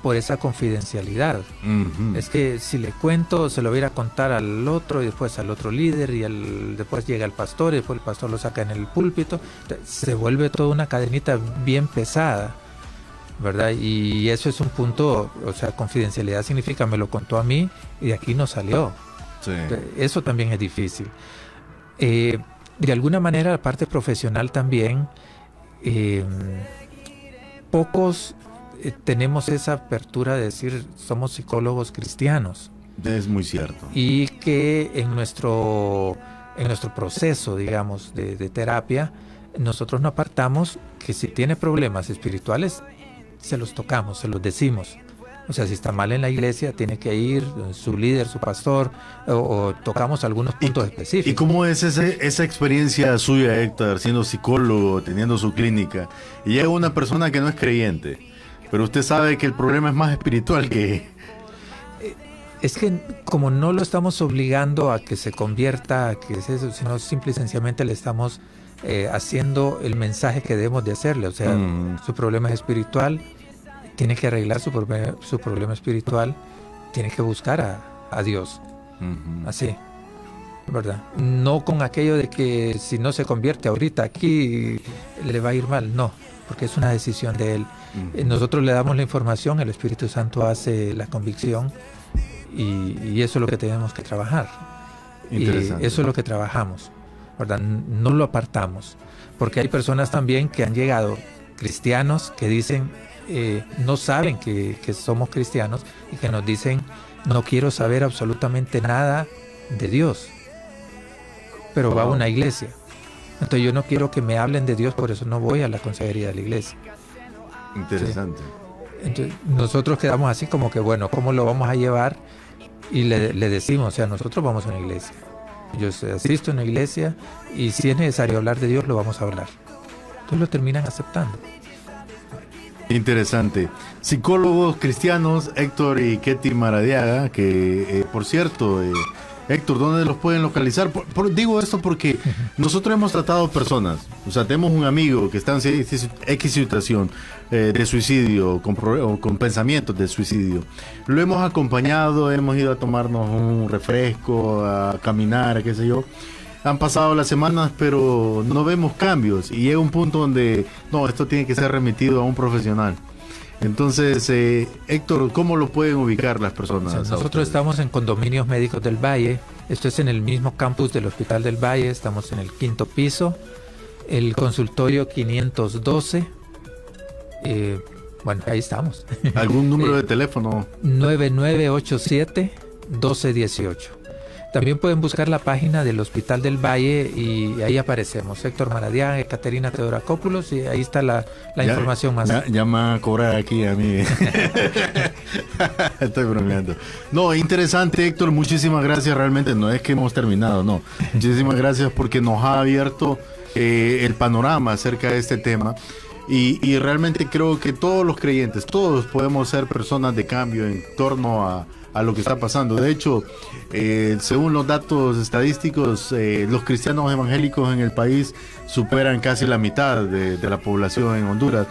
por esa confidencialidad. Ujú. Es que si le cuento, se lo voy a ir a contar al otro y después al otro líder y después llega el pastor y después el pastor lo saca en el púlpito. Se vuelve toda una cadenita bien pesada, ¿verdad? Y eso es un punto, o sea, confidencialidad significa me lo contó a mí y de aquí no salió. Sí. Eso también es difícil. De alguna manera la parte profesional también, pocos tenemos esa apertura de decir somos psicólogos cristianos Es muy cierto. y que en nuestro proceso, digamos, de terapia, nosotros no apartamos que si tiene problemas espirituales, se los tocamos, se los decimos. O sea, si está mal en la iglesia, tiene que ir su líder, su pastor, o tocamos algunos puntos específicos. ¿Y cómo es esa experiencia suya, Héctor, siendo psicólogo, teniendo su clínica? Y llega una persona que no es creyente, pero usted sabe que el problema es más espiritual que... Es que como no lo estamos obligando a que se convierta, a que es eso, sino simple y sencillamente le estamos haciendo el mensaje que debemos de hacerle. O sea, su problema es espiritual, tiene que arreglar su problema espiritual, tiene que buscar a Dios. Así, ¿verdad? No con aquello de que si no se convierte ahorita aquí le va a ir mal, no, porque es una decisión de él. Nosotros le damos la información, el Espíritu Santo hace la convicción y eso es lo que tenemos que trabajar. Y eso es lo que trabajamos, ¿verdad? No lo apartamos, porque hay personas también que han llegado, cristianos, que dicen, no saben que somos cristianos y que nos dicen, no quiero saber absolutamente nada de Dios, pero va a una iglesia. Entonces yo no quiero que me hablen de Dios, por eso no voy a la consejería de la iglesia. Interesante. Sí. Entonces nosotros quedamos así como que, bueno, ¿cómo lo vamos a llevar? Y le decimos, o sea, nosotros vamos a una iglesia. Yo asisto a una iglesia y si es necesario hablar de Dios, lo vamos a hablar. Entonces lo terminan aceptando. Interesante. Psicólogos cristianos, Héctor y Ketty Maradiaga, que por cierto, Héctor, ¿dónde los pueden localizar? Digo esto porque nosotros hemos tratado personas, o sea, tenemos un amigo que está en X situación de suicidio, con pensamientos de suicidio. Lo hemos acompañado, hemos ido a tomarnos un refresco, a caminar, qué sé yo. Han pasado las semanas, pero no vemos cambios y llega un punto donde, no, esto tiene que ser remitido a un profesional. Entonces, Héctor, ¿cómo lo pueden ubicar las personas? O sea, nosotros estamos en Condominios Médicos del Valle. Esto es en el mismo campus del Hospital del Valle. Estamos en el 5º piso. El consultorio 512. Bueno, ahí estamos. ¿Algún número de teléfono? 9987-1218. También pueden buscar la página del Hospital del Valle y ahí aparecemos. Héctor Maradiaga, Caterina Teodoracópulos, y ahí está la información más. Ya me van a cobrar aquí a mí. Estoy bromeando. No, interesante, Héctor. Muchísimas gracias. Realmente no es que hemos terminado, no. Muchísimas gracias porque nos ha abierto el panorama acerca de este tema. Y realmente creo que todos los creyentes, todos podemos ser personas de cambio en torno a lo que está pasando. De hecho, según los datos estadísticos, los cristianos evangélicos en el país superan casi la mitad de la población en Honduras.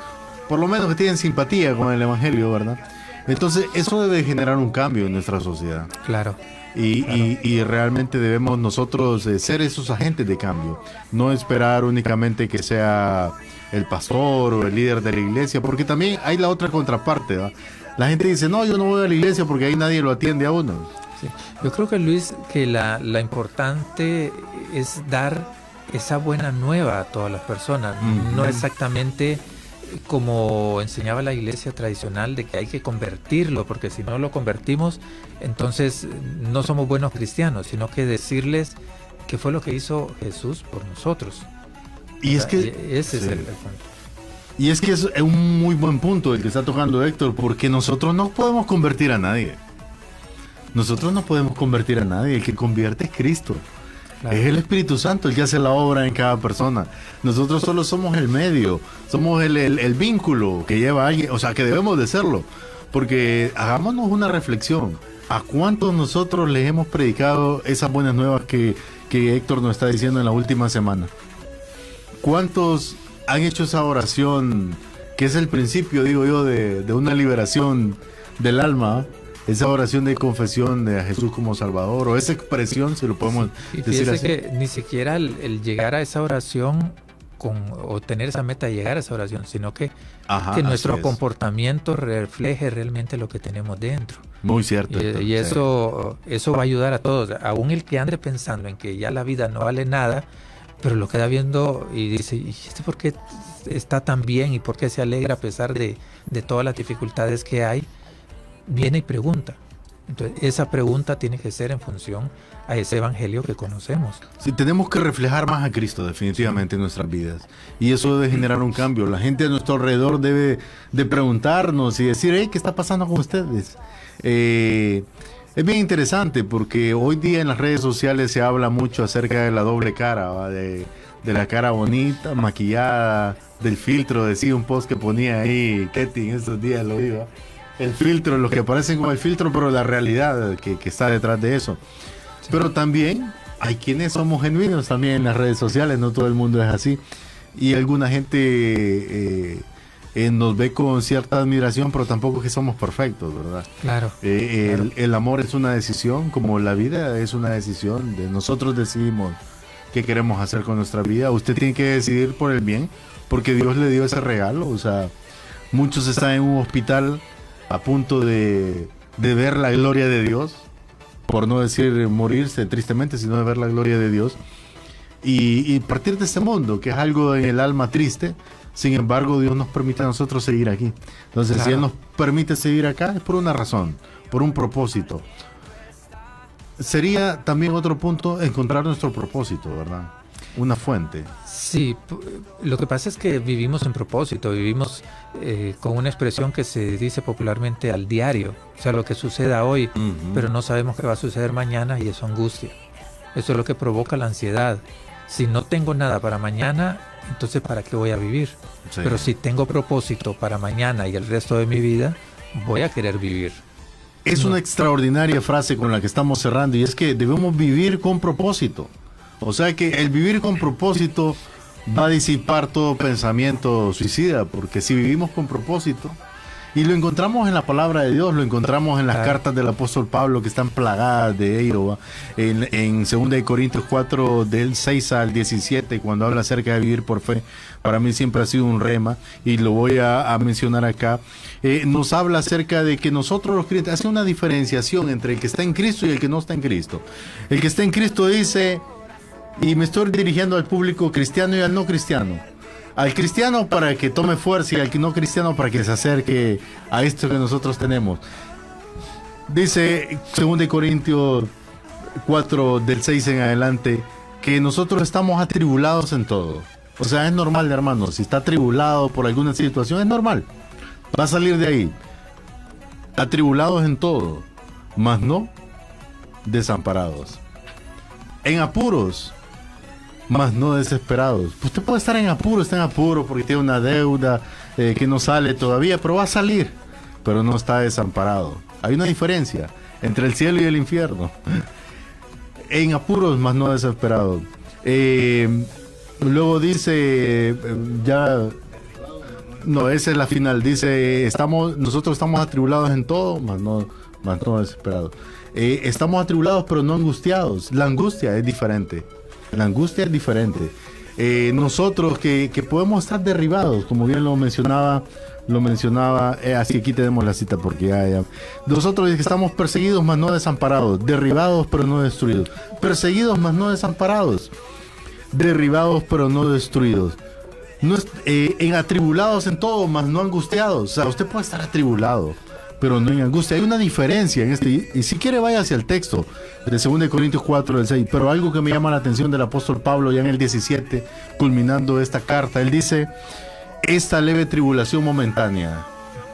Por lo menos que tienen simpatía con el evangelio, ¿verdad? Entonces, eso debe generar un cambio en nuestra sociedad. Claro. Y realmente debemos nosotros ser esos agentes de cambio. No esperar únicamente que sea el pastor o el líder de la iglesia, porque también hay la otra contraparte, ¿verdad? La gente dice, no, yo no voy a la iglesia porque ahí nadie lo atiende a uno. Sí. Yo creo que, Luis, que la importante es dar esa buena nueva a todas las personas. No exactamente como enseñaba la iglesia tradicional de que hay que convertirlo, porque si no lo convertimos, entonces no somos buenos cristianos, sino que decirles qué fue lo que hizo Jesús por nosotros. Y es que ese es el punto. Y es que es un muy buen punto el que está tocando Héctor, porque nosotros no podemos convertir a nadie. Nosotros no podemos convertir a nadie. El que convierte es Cristo. Claro. Es el Espíritu Santo el que hace la obra en cada persona. Nosotros solo somos el medio, somos el vínculo que lleva a alguien, o sea, que debemos de serlo. Porque hagámonos una reflexión. ¿A cuántos nosotros les hemos predicado esas buenas nuevas que Héctor nos está diciendo en la última semana? ¿Cuántos han hecho esa oración que es el principio, digo yo, de una liberación del alma, esa oración de confesión de a Jesús como Salvador, o esa expresión, si lo podemos Y decir fíjese así. que ni siquiera el llegar a esa oración o tener esa meta de llegar a esa oración, sino que Ajá, que así nuestro es. comportamiento refleje realmente lo que tenemos dentro. Muy cierto. Héctor, Y sí. eso va a ayudar a todos, aún el que ande pensando en que ya la vida no vale nada, pero lo queda viendo y dice, ¿y este por qué está tan bien y por qué se alegra a pesar de todas las dificultades que hay? Viene y pregunta. Entonces, esa pregunta tiene que ser en función a ese evangelio que conocemos. Sí, tenemos que reflejar más a Cristo definitivamente en nuestras vidas, y eso debe generar un cambio. La gente a nuestro alrededor debe de preguntarnos y decir, hey, ¿qué está pasando con ustedes? Es bien interesante porque hoy día en las redes sociales se habla mucho acerca de la doble cara, ¿va? De la cara bonita, maquillada, del filtro. Decía un post que ponía ahí Ketty en estos días, lo digo, el filtro, los que aparecen como el filtro, pero la realidad que está detrás de eso. Pero también hay quienes somos genuinos también en las redes sociales, no todo el mundo es así. Y alguna gente nos ve con cierta admiración, pero tampoco es que somos perfectos, ¿verdad? Claro. El amor es una decisión, como la vida es una decisión. Nosotros decidimos qué queremos hacer con nuestra vida. Usted tiene que decidir por el bien, porque Dios le dio ese regalo. O sea, muchos están en un hospital a punto de ver la gloria de Dios, por no decir morirse tristemente, sino de ver la gloria de Dios y partir de este mundo, que es algo en el alma triste. Sin embargo, Dios nos permite a nosotros seguir aquí. Entonces, Claro. si Él nos permite seguir acá, es por una razón, por un propósito. Sería también otro punto encontrar nuestro propósito, ¿verdad? Una fuente. Sí, lo que pasa es que vivimos en propósito, vivimos con una expresión que se dice popularmente al diario, o sea, lo que suceda hoy, pero no sabemos qué va a suceder mañana y eso angustia. Eso es lo que provoca la ansiedad. Si no tengo nada para mañana, entonces ¿para qué voy a vivir? Sí. Pero si tengo propósito para mañana y el resto de mi vida, voy a querer vivir. Es una extraordinaria frase con la que estamos cerrando, y es que debemos vivir con propósito. O sea que el vivir con propósito va a disipar todo pensamiento suicida, porque si vivimos con propósito, y lo encontramos en la palabra de Dios, lo encontramos en las Claro. cartas del apóstol Pablo, que están plagadas de ello, ¿va? En 2 Corintios 4, del 6 al 17, cuando habla acerca de vivir por fe, para mí siempre ha sido un rema, y lo voy a mencionar acá. Nos habla acerca de que nosotros los creyentes, hace una diferenciación entre el que está en Cristo y el que no está en Cristo. El que está en Cristo dice, y me estoy dirigiendo al público cristiano y al no cristiano. Al cristiano para que tome fuerza y al no cristiano para que se acerque a esto que nosotros tenemos. Dice 2 Corintios 4, del 6 en adelante, que nosotros estamos atribulados en todo. O sea, es normal, hermano. Si está atribulado por alguna situación, es normal. Va a salir de ahí. Atribulados en todo, mas no desamparados. En apuros, mas no desesperados. Usted puede estar en apuro, está en apuro porque tiene una deuda que no sale todavía, pero va a salir, pero no está desamparado. Hay una diferencia entre el cielo y el infierno. En apuros, mas no desesperados. Luego dice, no, esa es la final. Dice, nosotros estamos atribulados en todo, mas no desesperados. Estamos atribulados, pero no angustiados. La angustia es diferente. La angustia es diferente. Nosotros que podemos estar derribados, como bien lo mencionaba, así que aquí tenemos la cita porque ya. Nosotros que estamos perseguidos, mas no desamparados, derribados, pero no destruidos, perseguidos, mas no desamparados, derribados, pero no destruidos, en atribulados en todo, mas no angustiados. O sea, usted puede estar atribulado, pero no en angustia. Hay una diferencia en este, y si quiere vaya hacia el texto de 2 Corintios 4, del 6, pero algo que me llama la atención del apóstol Pablo ya en el 17, culminando esta carta, él dice, esta leve tribulación momentánea,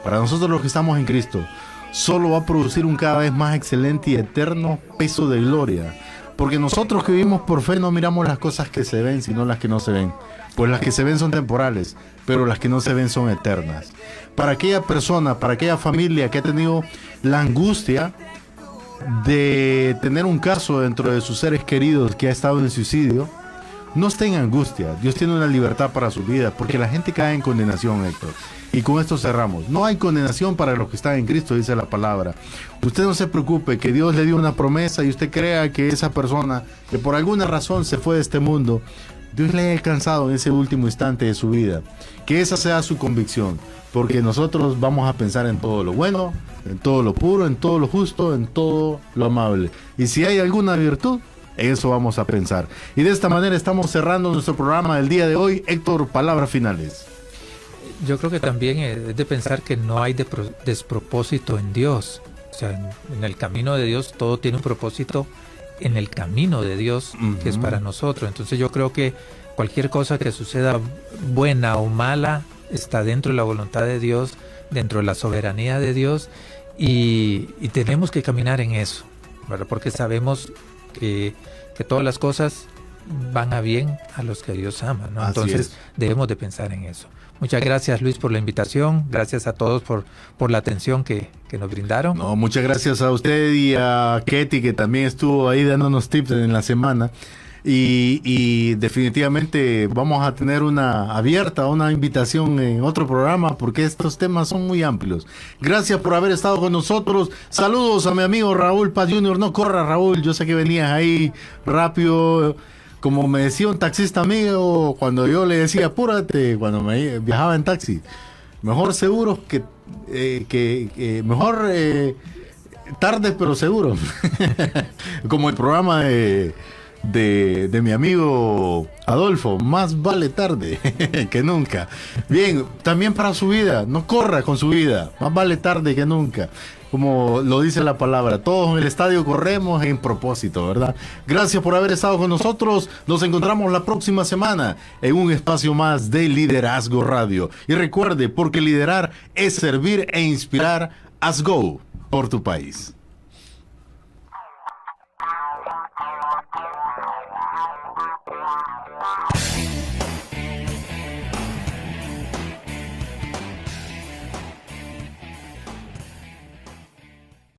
para nosotros los que estamos en Cristo, solo va a producir un cada vez más excelente y eterno peso de gloria, porque nosotros que vivimos por fe no miramos las cosas que se ven, sino las que no se ven, pues las que se ven son temporales, pero las que no se ven son eternas. Para aquella persona, para aquella familia que ha tenido la angustia de tener un caso dentro de sus seres queridos que ha estado en suicidio, no esté en angustia. Dios tiene una libertad para su vida, porque la gente cae en condenación, Héctor. Y con esto cerramos. No hay condenación para los que están en Cristo, dice la palabra. Usted no se preocupe, que Dios le dio una promesa y usted crea que esa persona que por alguna razón se fue de este mundo, Dios le ha alcanzado en ese último instante de su vida. Que esa sea su convicción, porque nosotros vamos a pensar en todo lo bueno, en todo lo puro, en todo lo justo, en todo lo amable. Y si hay alguna virtud, en eso vamos a pensar. Y de esta manera estamos cerrando nuestro programa del día de hoy. Héctor, palabras finales. Yo creo que también es de pensar que no hay despropósito en Dios. O sea, en el camino de Dios todo tiene un propósito en el camino de Dios, que es para nosotros. Entonces yo creo que cualquier cosa que suceda, buena o mala, está dentro de la voluntad de Dios, dentro de la soberanía de Dios, y tenemos que caminar en eso, ¿verdad? Porque sabemos que todas las cosas van a bien a los que Dios ama, ¿no? Entonces debemos de pensar en eso. Muchas gracias, Luis, por la invitación. Gracias a todos por la atención que nos brindaron. No, muchas gracias a usted y a Ketty, que también estuvo ahí dándonos tips en la semana. Y definitivamente vamos a tener una invitación en otro programa, porque estos temas son muy amplios. Gracias por haber estado con nosotros. Saludos a mi amigo Raúl Paz Jr. No corra, Raúl, yo sé que venías ahí rápido. Como me decía un taxista amigo cuando yo le decía apúrate, cuando me viajaba en taxi, mejor seguro mejor tarde pero seguro. Como el programa de mi amigo Adolfo, más vale tarde que nunca. Bien, también para su vida, no corra con su vida, más vale tarde que nunca. Como lo dice la palabra, todos en el estadio corremos en propósito, ¿verdad? Gracias por haber estado con nosotros. Nos encontramos la próxima semana en un espacio más de Liderazgo Radio. Y recuerde, porque liderar es servir e inspirar. Haz Go por tu país.